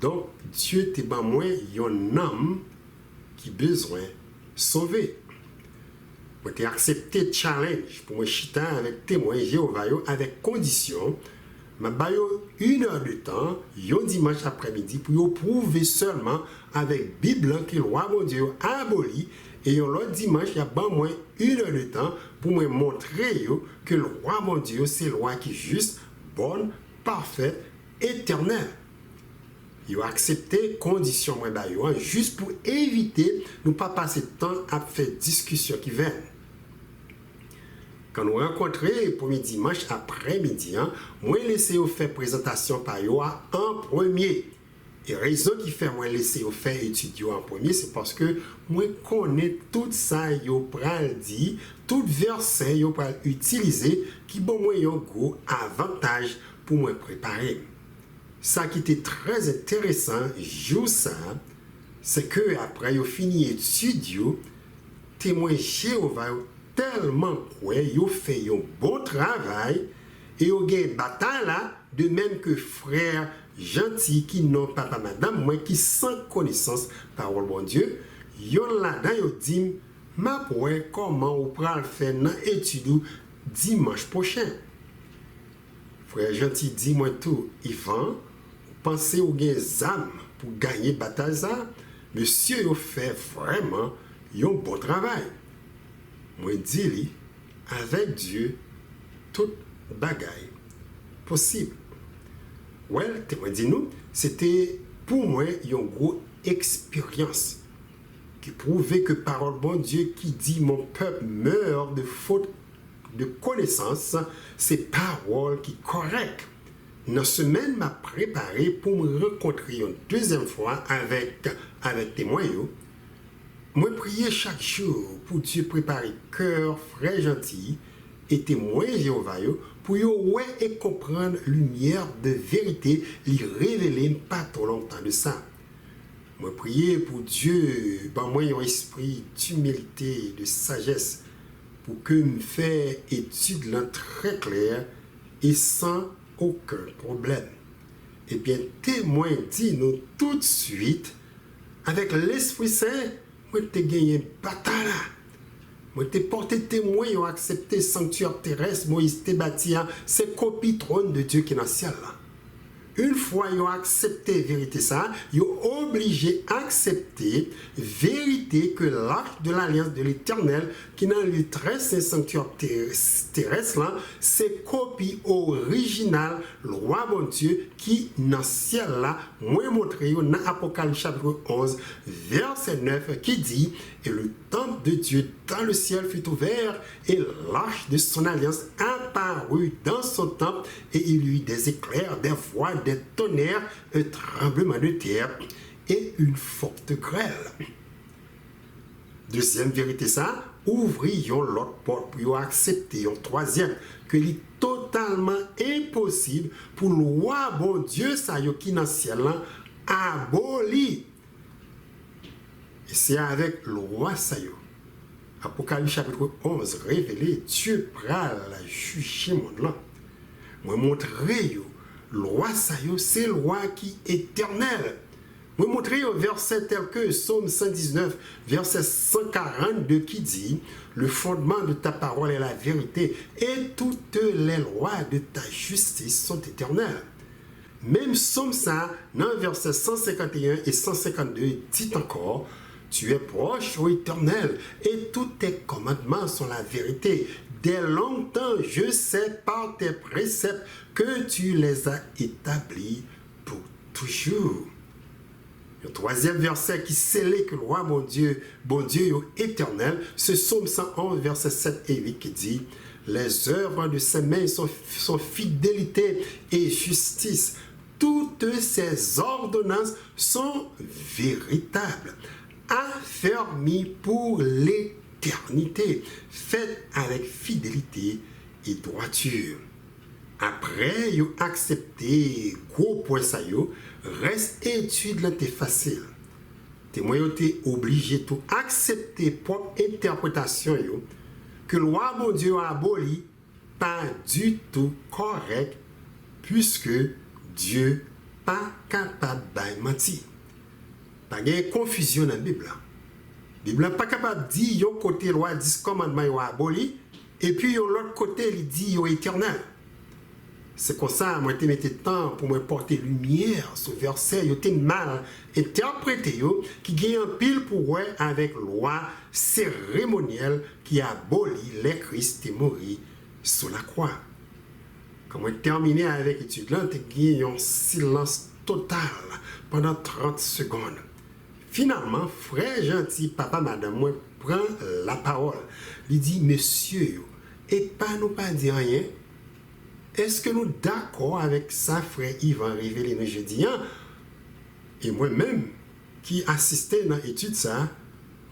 Donc, Dieu te ban moi un homme qui besoin sauver. Moi t'ai accepté challenge pour moi chita avec témoin Jéhovah avec condition ma bayo 1 heure de temps, un dimanche après-midi, pour prouver seulement avec Bible que le roi mon Dieu a aboli, et l'autre dimanche, il y a moins 1 heure de temps pour me montrer que le roi mon Dieu, c'est le roi qui est juste, bon, parfait, éternel. Il a accepté conditions juste pour éviter de ne pas passer de temps à faire discussion qui viennent. Quand nous rencontrons le premier dimanche après-midi, moi laissé faire présentation par eux en premier. Et la raison qui fait moi laisser faire étudier en premier, c'est parce que moi connais tout ça yo pral dit, tout verset yo pral utiliser qui bon moi un gros avantage pour moi préparer. Ça qui était très intéressant, jour ça, c'est que après yo fini étudier, témoin Jéhovah tellement quoi yo fait un bon travail et yo gagne bataille là de même que frère gentil qui non papa madame moi qui sans connaissance parole bon Dieu yo là-dedans yo dit ma pour comment on pral faire dans étude dimanche prochain. Frère gentil dit moi tout Yvan pensez au gain âme pour gagner bataille ça monsieur yo fait vraiment un bon travail. Moi dis avec Dieu toute bagaille possible. Ouais, moi dis nous, c'était pour moi une grosse expérience qui prouvait que parole bon Dieu qui dit mon peuple meurt de faute de connaissance, c'est parole qui correcte. Dans semaine m'a préparé pour me rencontrer une deuxième fois avec témoin. Moi prier chaque jour pour Dieu préparer cœur frère gentil et témoin Jéhovah pour ouais et comprendre lumière de vérité lui révéler pas trop longtemps de ça. Moi prier pour Dieu ben moi un esprit d'humilité de sagesse pour que me faire étude là très claire et sans aucun problème. Et bien témoin dit nous tout de suite avec l'Esprit Saint moi t'ai gagné bataille là. Moi t'ai porté témoin et accepté sanctuaire terrestre Moïse t'ai bâti c'est copie trône de Dieu qui est dans le ciel là. une fois ils ont accepté la vérité ça, ils ont obligé d'accepter la vérité que l'arche de l'alliance de l'Éternel, qui dans le très saint sanctuaire terrestre, là, c'est copie originale, le roi bon Dieu, qui dans le ciel là, moi montré dans Apocalypse chapitre 11, verset 9, qui dit, et le temple de Dieu dans le ciel fut ouvert, et l'arche de son alliance apparut dans son temple, et il y eut des éclairs, des voix, des tonnerres, un tremblement de terre et une forte grêle. Deuxième vérité ça, ouvrions l'autre porte pour accepter. Troisième, que il est totalement impossible pour le roi bon Dieu ça qui dans le ciel aboli. Et c'est avec le roi ça Apocalypse chapitre 11 révélé Dieu pral la juger monde là. Moi montrer le roi Sayo, c'est le roi qui est éternel. Moi montrer au verset tel que Psaume 119, verset 142 qui dit, le fondement de ta parole est la vérité et toutes les lois de ta justice sont éternelles. Même Psaume ça, dans verset 151 et 152, dit encore, tu es proche, ô Éternel, et tous tes commandements sont la vérité. Dès longtemps, je sais par tes préceptes que tu les as établis pour toujours. Le troisième verset qui scellait que le roi, mon Dieu est éternel, c'est Psaume 111, versets 7 et 8 qui dit, les œuvres de ses mains sont fidélité et justice. Toutes ses ordonnances sont véritables, affermies pour l'éternité, faites avec fidélité et droiture. Après, vous accepté gros point ça yo, reste étude là t'es facile. T'es moyen t'es obligé de accepter pour interprétation yo que le roi bon Dieu a aboli pas du tout correct puisque Dieu pas capable de mentir. Pas de confusion dans la Bible. La Bible n'est pas capable de dire yon côté loi 10 commandements yo aboli et puis yon l'autre côté il dit yo éternel. C'est comme ça, moi, je mis temps pour me porter lumière sur le verset, je mal interprété, qui gagne un pile pour ouais avec loi cérémonielle qui abolit les Christ et mourir sur la croix. Quand je terminé avec l'étude, là, tu as un silence total pendant 30 secondes. Finalement, frère gentil, papa, madame, moi, prend la parole. Il dit, monsieur, et pas nous pas dire rien. Est-ce que nous sommes d'accord avec ça, frère Yvan révélé nous jeudi? Et moi-même, qui assistais dans l'étude ça,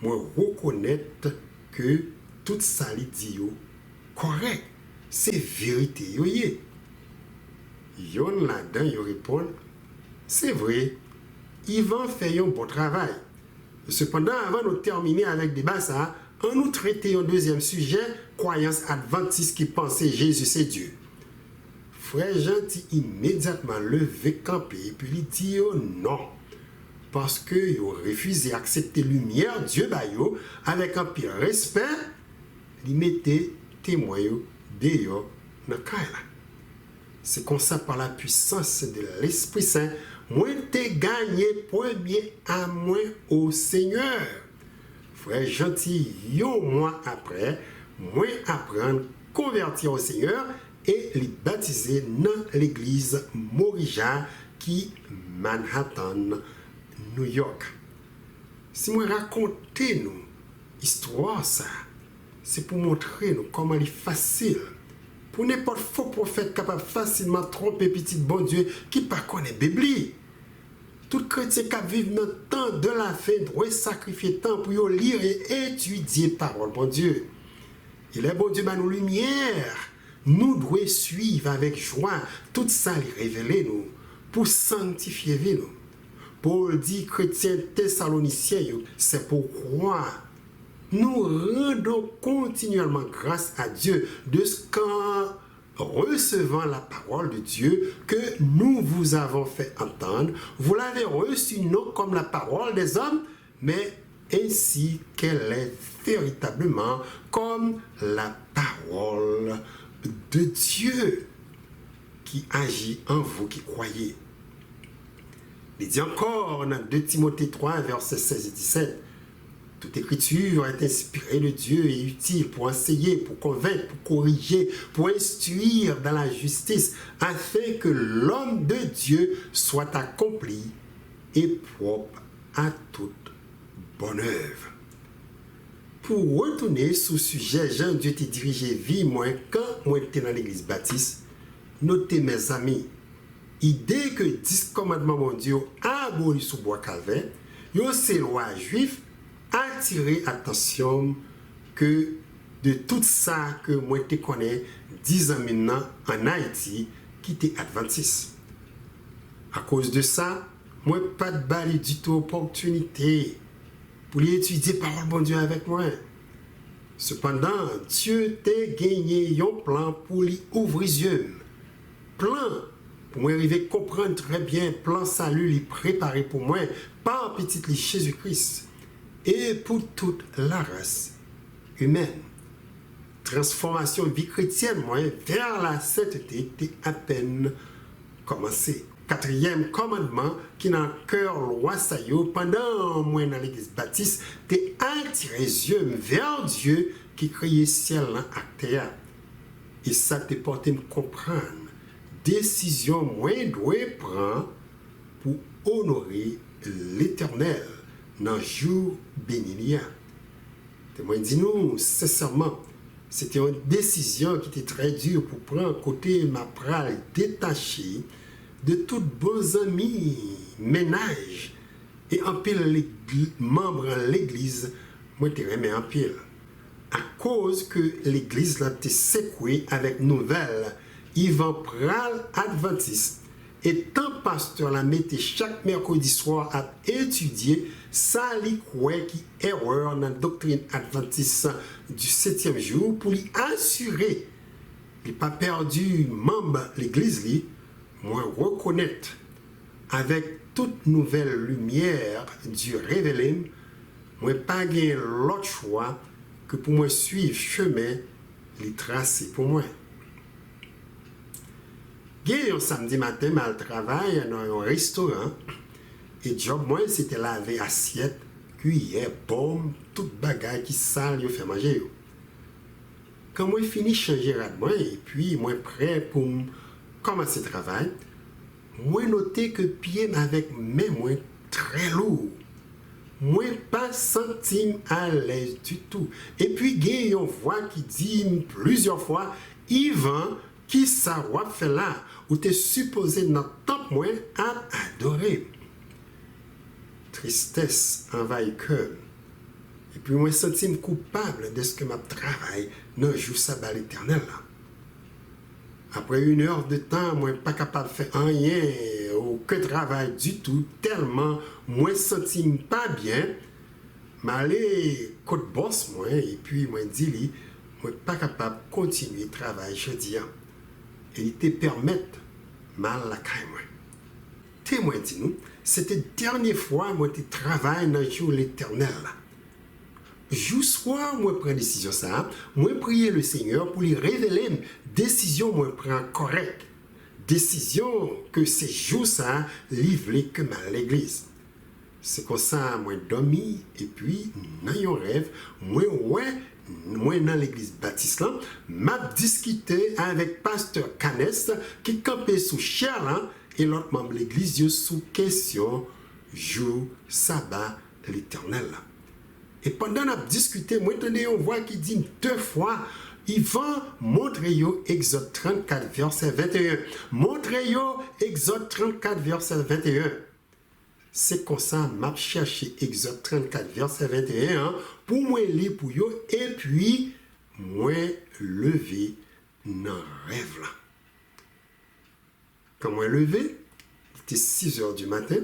moi reconnaître que tout ça li dit correct. C'est vérité. Yon là-dedans, yon répond, c'est vrai, Yvan fait un bon travail. Cependant, avant de terminer avec le débat ça, on nous traiter un deuxième sujet, croyance adventiste qui pensait Jésus c'est Dieu. Frère gentil immédiatement levé campé et puis il dit non parce que il refusé d'accepter lumière Dieu bayo avec un pire respect il mettait témoin dehors dans kaila. C'est comme ça par la puissance de l'Esprit Saint moi t'ai gagné premier à moi au Seigneur. Frère gentil un mois après moi apprendre convertir au Seigneur et les baptisé dans l'église Morija qui Manhattan, New York. Si moi raconter nous histoire ça, c'est pour montrer nous comment il est facile pour n'importe faux prophète capable facilement tromper petit bon Dieu qui pas connaît Bible. Tout chrétien qui vit dans le temps de la fin doit sacrifier temps pour lire et étudier parole bon Dieu. Il est bon Dieu nous lumière. Nous devons suivre avec joie tout ça révélé nous pour sanctifier nous. Paul dit chrétien thessaloniciens, c'est pourquoi nous rendons continuellement grâce à Dieu de ce qu'en recevant la parole de Dieu que nous vous avons fait entendre, vous l'avez reçue non comme la parole des hommes, mais ainsi qu'elle est véritablement comme la parole de Dieu qui agit en vous qui croyez. Il dit encore dans 2 Timothée 3, versets 16 et 17, toute écriture est inspirée de Dieu et utile pour enseigner, pour convaincre, pour corriger, pour instruire dans la justice, afin que l'homme de Dieu soit accompli et propre à toute bonne œuvre. Pour retourner sur le sujet, Jean-Dieu t'a dirigé vie, moi, quand moi j'étais dans l'église baptiste, notez mes amis, idée que 10 commandements mondiaux abolis sous bois calvaire, yo ces lois juives attirer attention que de tout ça que moi te connais 10 ans maintenant en Haïti qui était adventiste. À cause de ça, moi pas de balle du tout opportunité pour étudier parole bon Dieu avec moi. Cependant, Dieu t'a gagné un plan pour lui ouvrir les yeux. Plan pour moi arriver à comprendre très bien plan salut lui préparé pour moi par petit Jésus-Christ et pour toute la race humaine. Transformation vie chrétienne moi vers la sainteté était à peine commencé. 4e commandement qui dans le cœur loi ça yo pendant moi dans l'église baptiste t'es attiré les yeux vers Dieu qui créé ciel à terre. Et ça te porté me comprendre décision moi doit prendre pour honorer l'Éternel dans le jour béni. Moi dis nous sincèrement c'était une décision qui était très dure pour prendre côté ma pral détaché de tous bons amis, ménage et en pile les membres de l'église, moi te remets en pile. À cause que l'église là te secouée avec nouvelle, Yvan Pral Adventiste et tant pasteur la mettait chaque mercredi soir à étudier ça li quoi qui erreur dans la doctrine adventiste du 7e jour pour lui assurer qu'il n'a pas perdu membre de l'église li. Moi reconnaître avec toute nouvelle lumière du révélé, moi pas gagner l'autre choix que pour moi suivre chemin les tracé pour moi. J'ai un samedi matin mal travail dans un restaurant et job moi c'était laver assiette, cuillère, pomme, toute bagaille qui sale yo fait manger yo. Quand moi fini changer moi et puis moi prêt pour commencer le travail, moi noté que pied avec mes mains très lourd. Moi pas senti à l'aise du tout. Et puis il y a une voix qui dit plusieurs fois, Yvan, qui ça va faire là, ou t'es supposé dans temps moins à adorer. Tristesse envahit cœur. Et puis moi senti coupable de ce que ma travail dans le jour sabbat l'éternel là. Après 1 heure de temps, moi pas capable de faire rien, aucun travail du tout, tellement moi senti pas bien. M'aller côté boss moi et puis moi dit lui, moi pas capable de continuer travail jeudi. Et il te permettre mal la caille moi. Témoin dit nous, c'était la dernière fois moi te travaille dans le jour l'éternel là. Jour soir, moi prends décision ça, moi prier le Seigneur pour lui révéler une décision moi prend correcte. Décision que ces jours ça livré que mal l'église. C'est comme ça moi dormi et puis dans un rêve, moi dans l'église baptiste là, m'a discuté avec pasteur Canès qui campait sous chair là et l'autre membre de l'église sous question jour sabbat l'éternel là. Et pendant qu'on a discuté, moi, on voit qui dit 2 fois, il va montrer Exode 34, verset 21. Montrer Exode 34, verset 21. C'est comme ça, m'a cherché Exode 34, verset 21, pour moi lire pour yo, et puis, moi lever dans le rêve là. Quand moi levé, il était 6 heures du matin,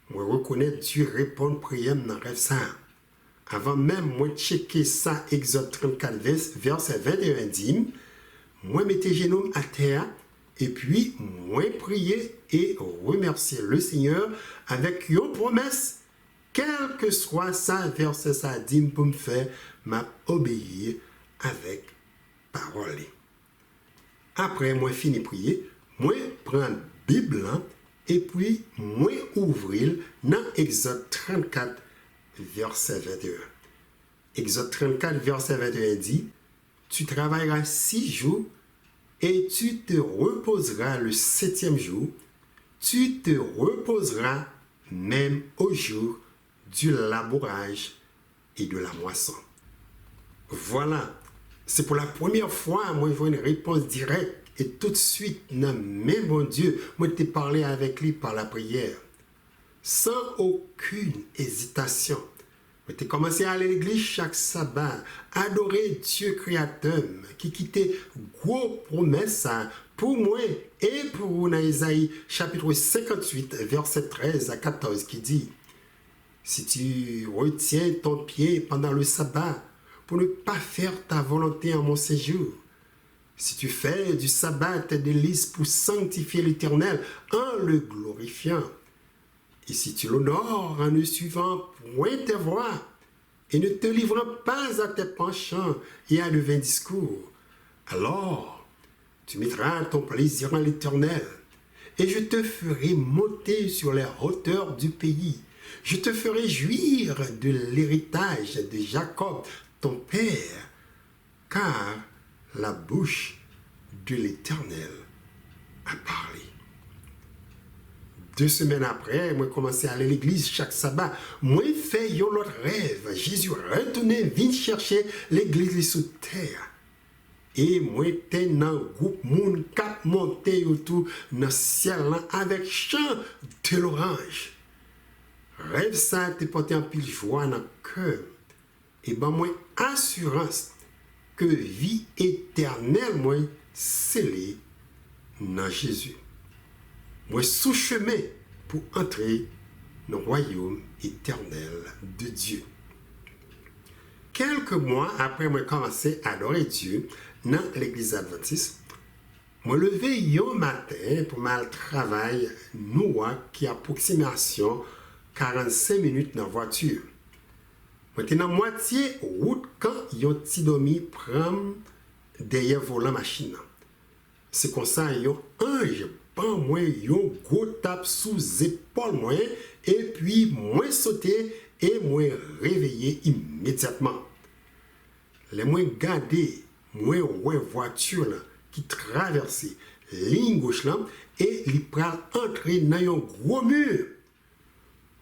moi reconnais Dieu répondre prière dans le rêve ça. Avant même moi checker ça, Exode 34, verset 21 dit, moi mettez genoux à terre et puis moi prier et remercier le Seigneur avec une promesse, quel que soit ça, verset ça dit pour me faire m'obéir avec parole. Après moi fini prier, moi prends la Bible et puis moi ouvrir dans Exode 34, verset 21. Exode 34, verset 21 dit, tu travailleras 6 jours et tu te reposeras le 7e jour. Tu te reposeras même au jour du labourage et de la moisson. Voilà, c'est pour la première fois, moi, je vois une réponse directe et tout de suite, non, mais mon Dieu, moi, je t'ai parlé avec lui par la prière, sans aucune hésitation. Tu as commencé à aller à l'église chaque sabbat, adorer Dieu créateur, qui quittait gros promesses pour moi et pour vous dans Isaïe chapitre 58, verset 13 à 14, qui dit, si tu retiens ton pied pendant le sabbat pour ne pas faire ta volonté en mon séjour, si tu fais du sabbat tes délices pour sanctifier l'Éternel en le glorifiant, et si tu l'honores en ne suivant point tes voies, et ne te livrant pas à tes penchants et à de vains discours, alors tu mettras ton plaisir en l'Éternel, et je te ferai monter sur les hauteurs du pays. Je te ferai jouir de l'héritage de Jacob, ton père, car la bouche de l'Éternel a parlé. 2 semaines après, moi commencé à aller à l'église chaque sabbat. Moi fait un autre rêve. Jésus retourné, vient chercher l'église sous terre. Et moi j'étais dans un groupe moun cap monté autour dans le ciel avec chant de l'orange. Rêve ça te porté en pile joie dans le cœur. Et ben moi assurance que vie éternelle moi scellée dans Jésus. Moi sous chemin pour entrer dans le royaume éternel de Dieu. Quelques mois après moi commencé à adorer Dieu dans l'église adventiste, moi levé un matin pour mal travail noir qui a approximation 45 minutes dans la voiture. Moi j'étais dans moitié route quand yon petit domi prend derrière volant machine. C'est comme ça yon ange pan moi yon gros tape sous épaule moi et puis moi sauté et moi réveillé immédiatement. Les moi gardé moi ouais voiture là qui traversait ligne gauche là et il pral entrer dans un gros mur.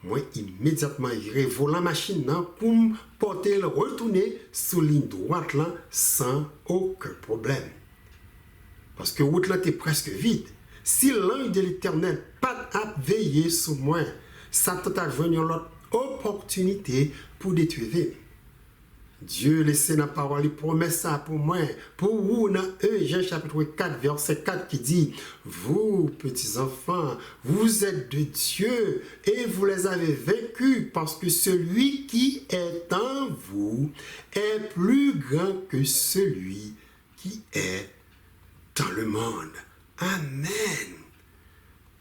Moi immédiatement il volant machine là pour me porter le retourner sur ligne droite là sans aucun problème. Parce que route là était presque vide. Si l'ange de l'Éternel pas à veiller sur moi, Satan a venu l'autre opportunité pour détruire. Dieu laissé dans la parole, il promet ça pour moi, pour vous dans 1 Jean chapitre 4, verset 4 qui dit, vous petits enfants, vous êtes de Dieu et vous les avez vaincus parce que celui qui est en vous est plus grand que celui qui est dans le monde. Amen.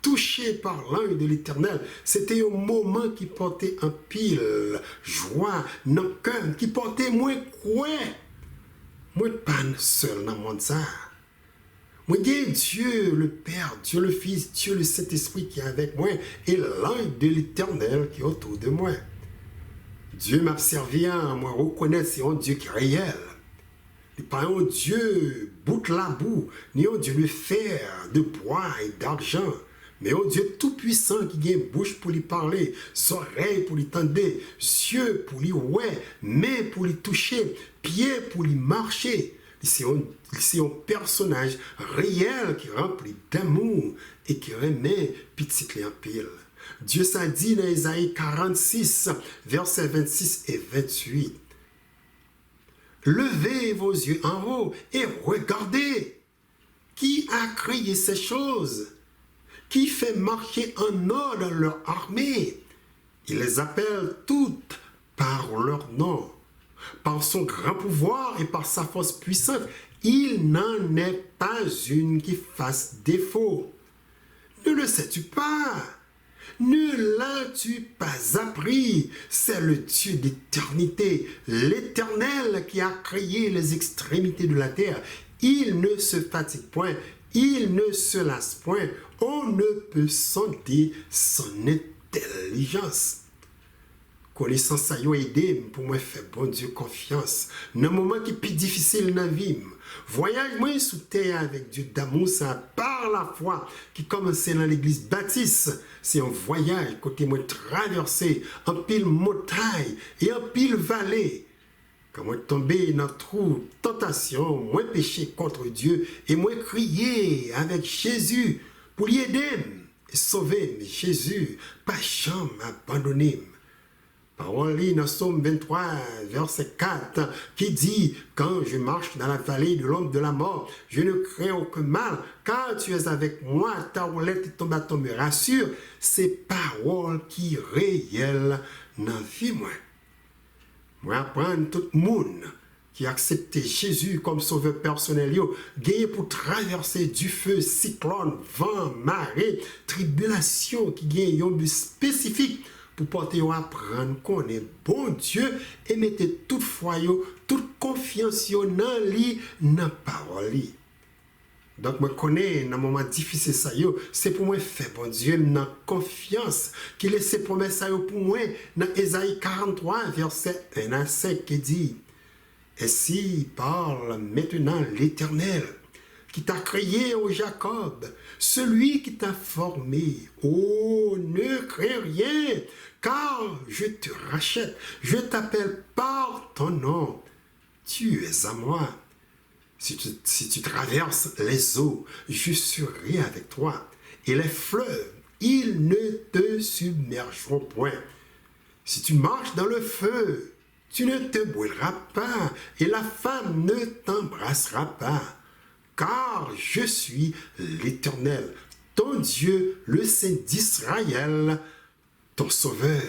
Touché par l'ange de l'Éternel, c'était un moment qui portait un pile joie dans le cœur, qui portait moins quoi. Moi pas seul dans le monde ça. Moi j'ai Dieu le Père, Dieu le Fils, Dieu le Saint-Esprit qui est avec moi et l'ange de l'Éternel qui est autour de moi. Dieu m'a servi à moi reconnaître c'est un Dieu qui est réel. Il n'est pas un Dieu bout la boue, ni un Dieu de fer, de bois et d'argent, mais un Dieu tout-puissant qui a une bouche pour lui parler, oreilles pour lui tendre, yeux pour lui ouais, mains pour lui toucher, pieds pour lui marcher. C'est un personnage réel qui est rempli d'amour et qui remet petit en pile. Dieu s'est dit dans Isaïe 46, versets 26 et 28. Levez vos yeux en haut et regardez. Qui a créé ces choses? Qui fait marcher en ordre leur armée? Il les appelle toutes par leur nom. Par son grand pouvoir et par sa force puissante, il n'en est pas une qui fasse défaut. Ne le sais-tu pas? Ne l'as-tu pas appris? C'est le Dieu d'éternité, l'Éternel qui a créé les extrémités de la terre. Il ne se fatigue point, Il ne se lasse point. On ne peut sonder son intelligence. Connaissance ça yo aidé pour moi faire bon Dieu confiance. Dans moment qui plus difficile dans vie. Voyage moi sous terre avec Dieu d'amour ça par la foi qui commençait dans l'église baptiste. C'est un voyage côté moi traverser en pile montagne et en pile vallée. Quand moi tombé dans trou tentation, moi péché contre Dieu et moi crier avec Jésus pour l'aider et sauver. Mais Jésus pas jamais abandonné. Parole dans Psaume 23, verset 4, qui dit « Quand je marche dans la vallée de l'ombre de la mort, je ne crains aucun mal, car tu es avec moi, ta roulette et ton bâton me rassurent. » C'est parole qui réelle dans la vie, moi. Moi, apprendre tout le monde qui a accepté Jésus comme sauveur personnel, gagné pour traverser du feu, cyclone, vent, marée, tribulation, qui gagne un but spécifique pour porter à apprendre qu'on est bon Dieu et mettez toute foi, toute confiance dans lui, dans la parole. Donc, je connais dans un moment difficile, c'est pour moi faire bon Dieu dans confiance, qui laisse ses promesses pour moi dans Ésaïe 43, verset 1 à 5, qui dit « Ainsi parle maintenant l'Éternel, qui t'a créé, ô Jacob, celui qui t'a formé. Oh, ne crains rien, car je te rachète, je t'appelle par ton nom. Tu es à moi. Si tu traverses les eaux, je serai avec toi. Et les fleuves, ils ne te submergeront point. Si tu marches dans le feu, tu ne te brûleras pas, et la femme ne t'embrassera pas. Car je suis l'Éternel, ton Dieu, le Saint d'Israël, ton Sauveur.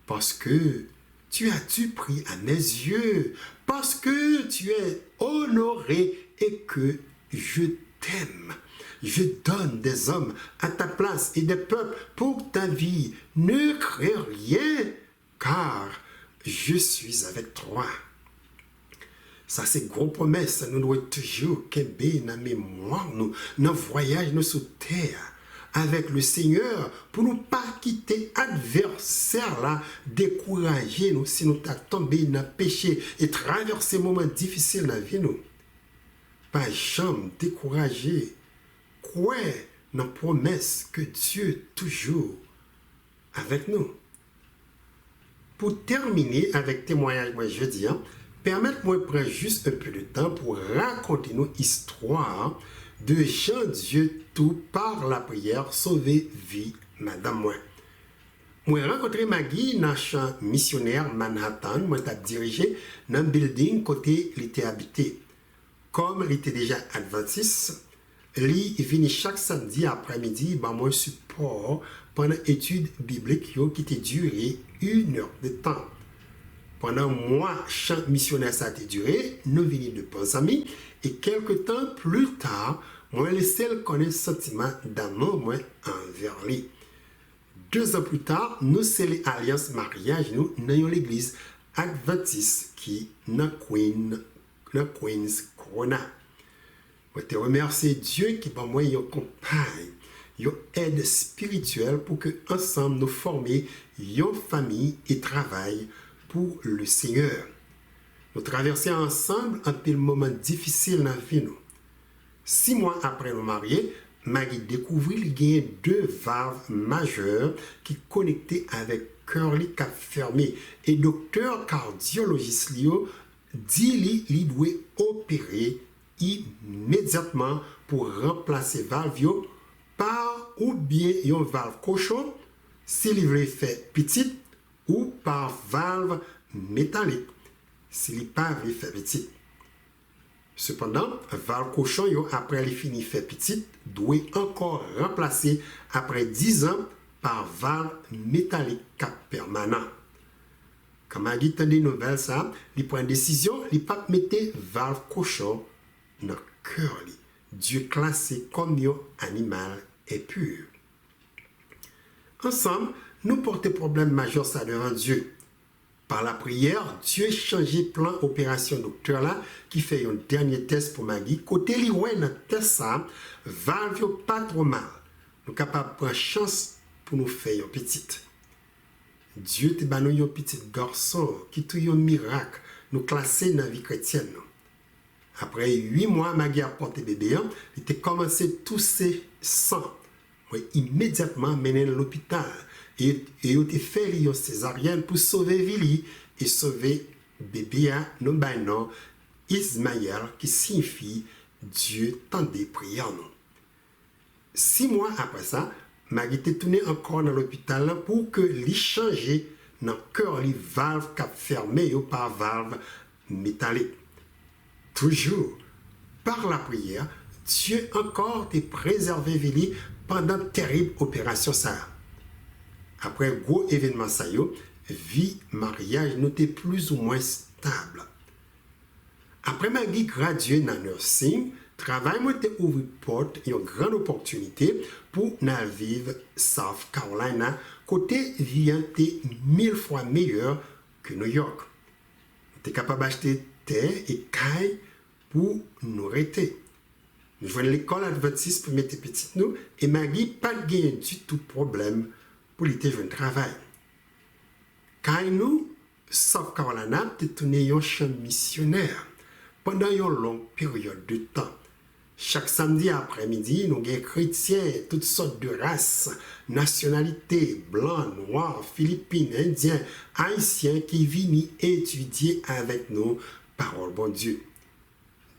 Parce que tu as du prix à mes yeux, parce que tu es honoré et que je t'aime. Je donne des hommes à ta place et des peuples pour ta vie. Ne crains rien, car je suis avec toi. Ça, c'est gros promesse. Nous devons toujours qu'aimer dans la mémoire, nous, dans le voyage, nous sur terre, avec le Seigneur, pour ne pas quitter l'adversaire là, décourager nous, si nous t'as tombé dans le péché et traverser des moments difficiles dans la vie, nous. Pas jamais décourager. Croire dans la promesse que Dieu est toujours avec nous. Pour terminer avec témoignage, moi je dis, permettez-moi de prendre juste un peu de temps pour raconter nos histoires de Jean Dieu tout par la prière sauver vie madame moi. Moi rencontré Maggie dans le champ missionnaire Manhattan, moi t'ai dirigé dans un building côté il était habité. Comme il était déjà adventiste, il venait chaque samedi après-midi ben moi support pendant étude biblique qui était duré 1 heure de temps. Pendant moi, champ missionnaire ça a duré, nous venons de bons amis, et quelques temps plus tard, moi laissé connaître sentiment d'amour moi envers lui. 2 ans plus tard, nous scellons alliance mariage nous dans l'église adventiste qui dans Queens Corona. Je te remercie Dieu qui pour moi y compagne, une aide spirituelle pour que ensemble nous formions une famille et travail pour le Seigneur. Nous traversons ensemble un peu de moment difficile dans la vie. 6 mois après nous marier, Maggie découvrit qu'il y a 2 valves majeures qui connectaient avec cœur cap fermé. Et docteur cardiologiste dit qu'il doit opérer immédiatement pour remplacer valve par ou bien une valve cochon s'il veut faire petite ou par valve métallique s'il pas veut faire petite. Cependant, valve cochon après il finit faire petite doit encore remplacer après 10 ans par valve métallique cap permanent. Quand Maggie tend des nouvelles ça, il prend une décision, il pas mettre valve cochon dans le cœur. Dieu classé comme un animal impur. Ensemble, nous portons problème majeur ça devant Dieu. Par la prière, Dieu change plan opération docteur là qui fait un dernier test pour Maggie. Côté li ouais dans test ça, valve yo pas trop mal. Nous capable prendre chance pour nous faire une petite. Dieu te ba nous un petit garçon qui tout un miracle nous classer dans la vie chrétienne. Après 8 mois, Maggie a porté bébé, il a commencé tousser sang. Moi, immédiatement mené à l'hôpital et il a fait une césarienne pour sauver Vili et sauver bébé non non Ismaël qui signifie Dieu tendait prière non. 6 mois après ça, Maggie était tournée encore dans l'hôpital pour que lui changer dans cœur les valves qui fermées par valve métallique. Toujours par la prière, Dieu encore t'a préservé Vili pendant terrible opération ça. Après gros événement ça yo, vie mariage n'était plus ou moins stable. Après Maggie gradué dans nursing, travail m'a été ouvert porte une grande opportunité pour na vivre South Carolina, côté vie était 1000 fois meilleur que New York. T'es capable d'acheter terre et caille pour nous arrêter. Nous jouons l'école adventiste pour mettre petites nous et Maggie pas gagné du tout problème pour lui jouer un travail. Quand nous, South Carolina, t'es tourné un champ missionnaire pendant une longue période de temps. Chaque samedi après-midi, nous avons des chrétiens, toutes sortes de races, nationalités, blancs, noirs, philippines, indiens, haïtiens qui viennent étudier avec nous parole bon Dieu.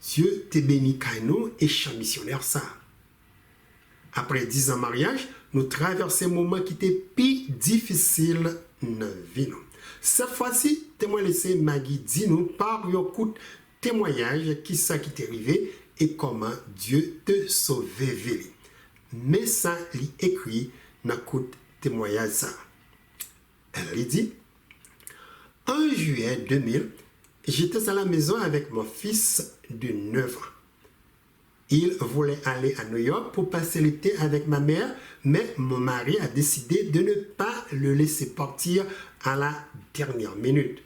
Dieu te bénit quand nous et champ missionnaire ça. Après 10 ans de mariage, nous traversons un moment qui était plus difficile dans la vie. Cette fois-ci, témoin laissé Maggie dit nous par un coup de témoignage qui ça qui t'est arrivé et comment Dieu te sauvé Vili. Mais ça lui écrit dans le coup de témoignage ça. Elle lui dit, en juillet 2000, j'étais à la maison avec mon fils de 9 ans. Il voulait aller à New York pour passer l'été avec ma mère, mais mon mari a décidé de ne pas le laisser partir à la dernière minute.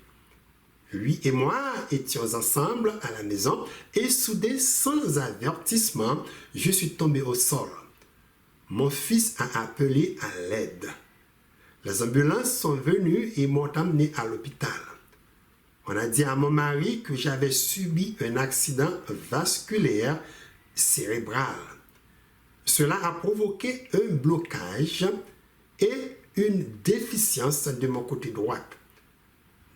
Lui et moi étions ensemble à la maison et soudain, sans avertissement, je suis tombé au sol. Mon fils a appelé à l'aide. Les ambulances sont venues et m'ont emmené à l'hôpital. On a dit à mon mari que j'avais subi un accident vasculaire cérébral. Cela a provoqué un blocage et une déficience de mon côté droit.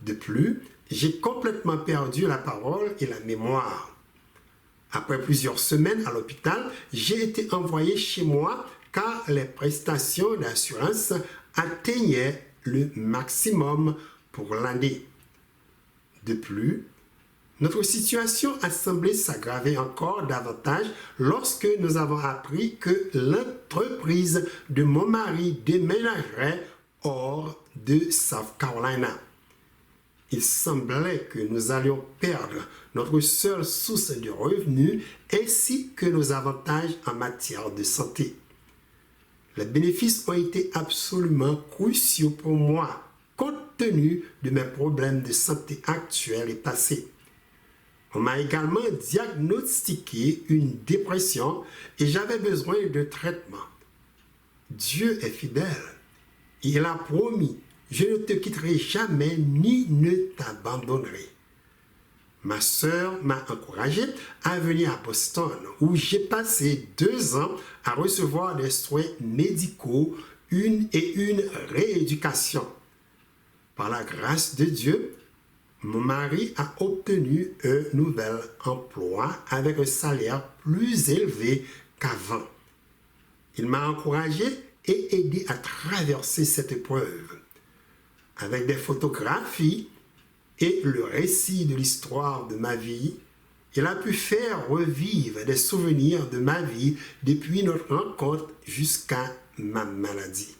De plus, j'ai complètement perdu la parole et la mémoire. Après plusieurs semaines à l'hôpital, j'ai été envoyé chez moi car les prestations d'assurance atteignaient le maximum pour l'année. De plus, notre situation a semblé s'aggraver encore davantage lorsque nous avons appris que l'entreprise de mon mari déménagerait hors de South Carolina. Il semblait que nous allions perdre notre seule source de revenus ainsi que nos avantages en matière de santé. Les bénéfices ont été absolument cruciaux pour moi, compte tenu de mes problèmes de santé actuels et passés. On m'a également diagnostiqué une dépression et j'avais besoin de traitement. Dieu est fidèle. Il a promis, je ne te quitterai jamais ni ne t'abandonnerai. Ma sœur m'a encouragé à venir à Boston où j'ai passé 2 ans à recevoir des soins médicaux, une rééducation. Par la grâce de Dieu, mon mari a obtenu un nouvel emploi avec un salaire plus élevé qu'avant. Il m'a encouragé et aidé à traverser cette épreuve. Avec des photographies et le récit de l'histoire de ma vie, il a pu faire revivre des souvenirs de ma vie depuis notre rencontre jusqu'à ma maladie.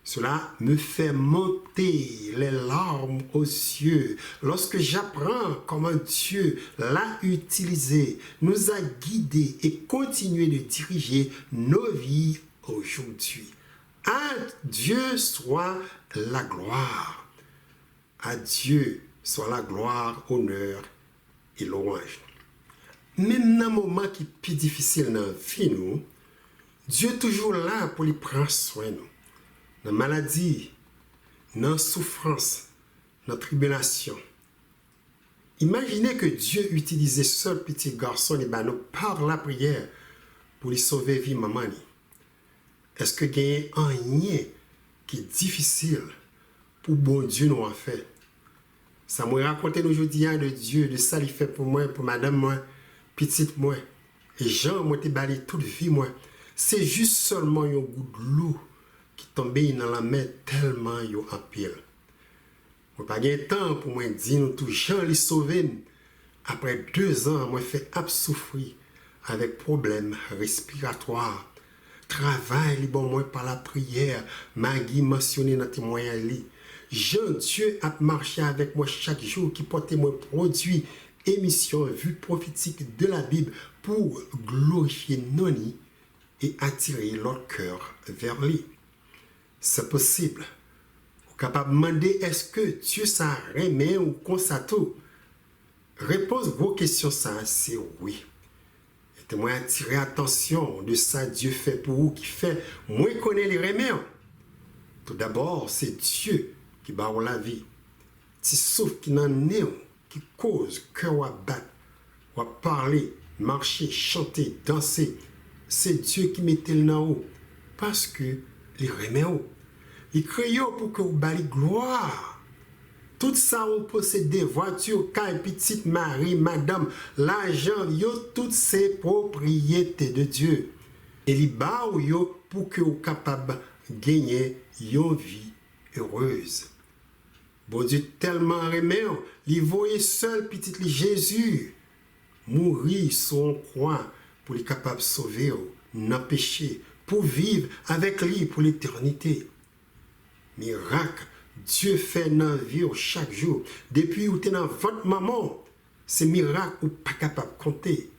Cela me fait monter les larmes aux yeux lorsque j'apprends comment Dieu l'a utilisé, nous a guidés et continue de diriger nos vies aujourd'hui. À Dieu soit la gloire. À Dieu soit la gloire, honneur et louange. Même dans un moment qui est plus difficile dans la vie, nous, Dieu est toujours là pour lui prendre soin. Dans la maladie, dans la souffrance, dans la tribulation. Imaginez que Dieu utilisait ce petit garçon par la prière pour lui sauver la vie de maman. Est-ce que il y a rien qui est difficile pour bon Dieu nous en fait? Ça me raconte aujourd'hui de Dieu, de ça qu'il fait pour moi, pour madame moi, petite moi. Et Jean m'a balayé toute vie moi. C'est juste seulement un goût de l'eau qui tombait dans la mer tellement yo en pile. Je n'ai pas de temps pour moi dire nous tout Jean les sauver. Après 2 ans, moi fait souffrir avec problèmes respiratoires. Travail li bon moi par la prière, Maggie mentionné dans témoignage li. Jean Dieu a marché avec moi chaque jour qui portait moi produit émission vue prophétique de la Bible pour glorifier Noni et attirer leur cœur vers lui. C'est possible. Vous êtes capable de demander est-ce que Dieu ça remet ou constate tout? Réponse vos questions ça c'est oui. Et moi attirer attention de ça Dieu fait pour vous qui fait moi connaître les remèdes. Tout d'abord, c'est Dieu qui bat la vie. Si sauf qui n'en est qui cause cœur à battre, à parler, marcher, chanter, danser, c'est Dieu qui mettait le haut parce que les remèdes il crée pour que vous bali gloire. Tout ça on possède voitures, caille, petite Marie, madame, l'argent, yo toutes ces propriétés de Dieu. Et il bat yo pour que vous capable gagner une vie heureuse. Bon Dieu tellement aimé, il voyait seul petit Jésus mourir sur une croix pour être capable de sauver nos péchés, pour vivre avec lui pour l'éternité. Miracle, Dieu fait dans la vie chaque jour. Depuis où tu es dans votre maman, c'est miracle ou pas capable de compter.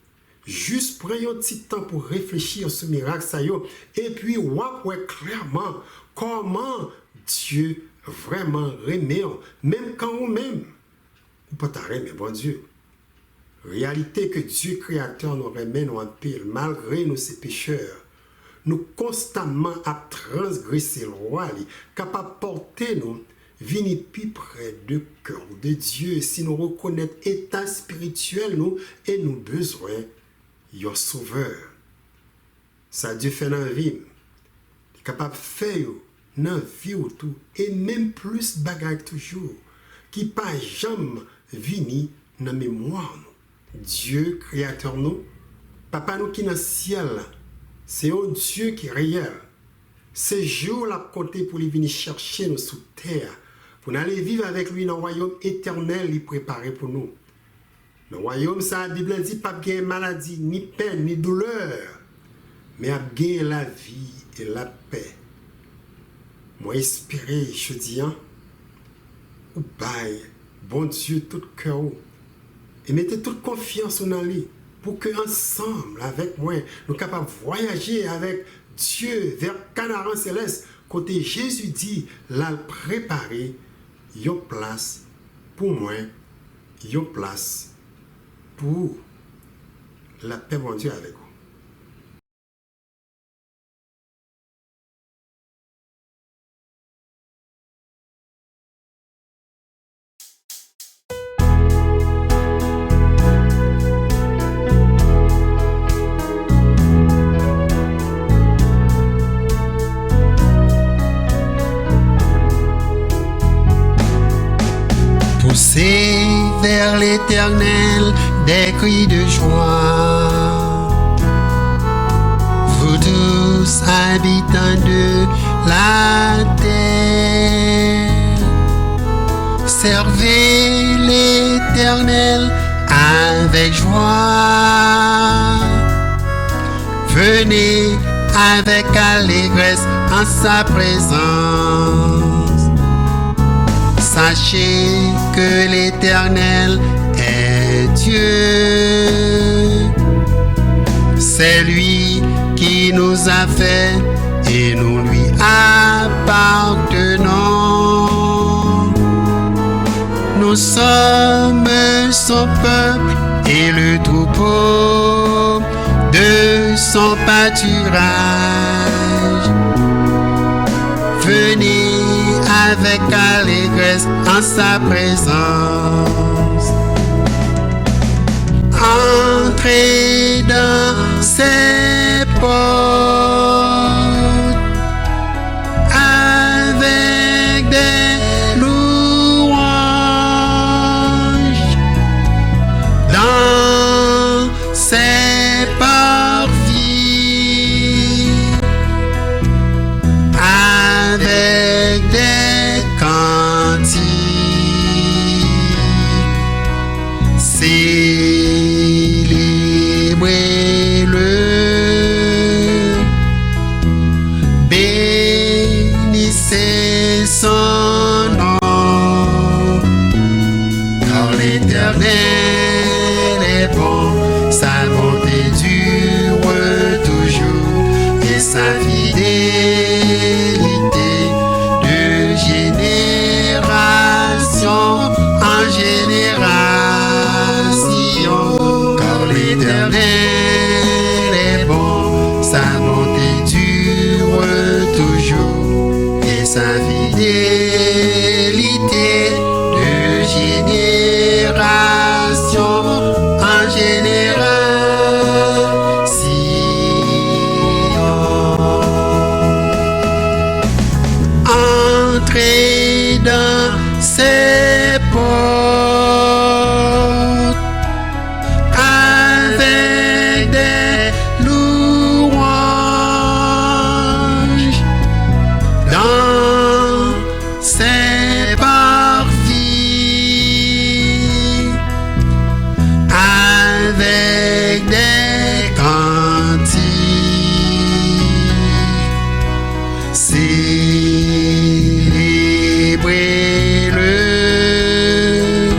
Juste prenez un petit temps pour réfléchir sur ce miracle ça y est, et puis ouais clairement comment Dieu vraiment remet, même quand on même, ou pas t'arrêter, bon Dieu. Réalité que Dieu créateur nous remet nous en pile, malgré nous ces pécheurs. Nous constamment à transgresser le roi, capable de porter nous, venir plus près du cœur de Dieu si nous reconnaissons l'état spirituel nous et nous besoin d'un sauveur. Ça Dieu fait dans la vie, il est capable de faire dans la vie tout et même plus bagaille toujours, qui pas jamais vini dans la mémoire nous. Dieu créateur nous, papa nous qui dans le ciel. C'est un Dieu qui est réel. Ce jour là côté pour lui venir chercher nous sous terre, pour aller vivre avec lui dans le royaume éternel, il préparé pour nous. Dans le royaume, ça, la Bible dit pas de maladie, ni peine, ni douleur, mais à gagner la vie et la paix. Moi, espérer, je dis, ou bail, bon Dieu, tout cœur, et mettez toute confiance en lui. Pour que ensemble, avec moi, nous soyons capables de voyager avec Dieu vers Canaan céleste, côté Jésus dit, l'a préparé, une place pour moi, une place pour la paix, mon Dieu, avec vous. Poussez vers l'Éternel des cris de joie. Vous tous habitants de la terre, servez l'Éternel avec joie. Venez avec allégresse en sa présence. Sachez que l'Éternel est Dieu. C'est lui qui nous a fait et nous lui appartenons. sommes son peuple et le troupeau de son pâturage. Venez avec allégresse en sa présence. Entrez dans ses portes avec des louanges, dans ses parvis avec des cantiques. Célébrez-le, bénissez son nom, car l'Éternel est bon, sa bonté dure toujours et sa fidélité de génération en génération. Car l'Éternel est bon, sa bonté dure toujours et sa fidélité de génération en génération. Entrez dans ses portes avec des louanges, dans ses parvis avec des cantiques. Célébrez-le,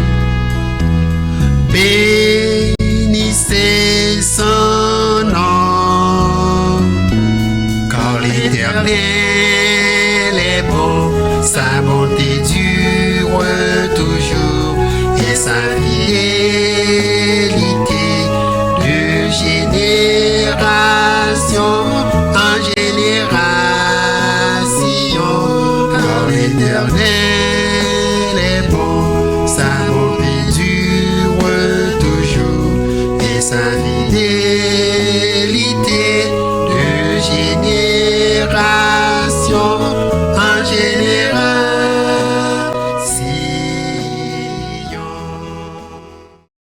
bénissez son nom, car l'Éternel est bon, sa bonté dure toujours et sa fidélité de génération en génération. Car l'Éternel est bon, sa bonté dure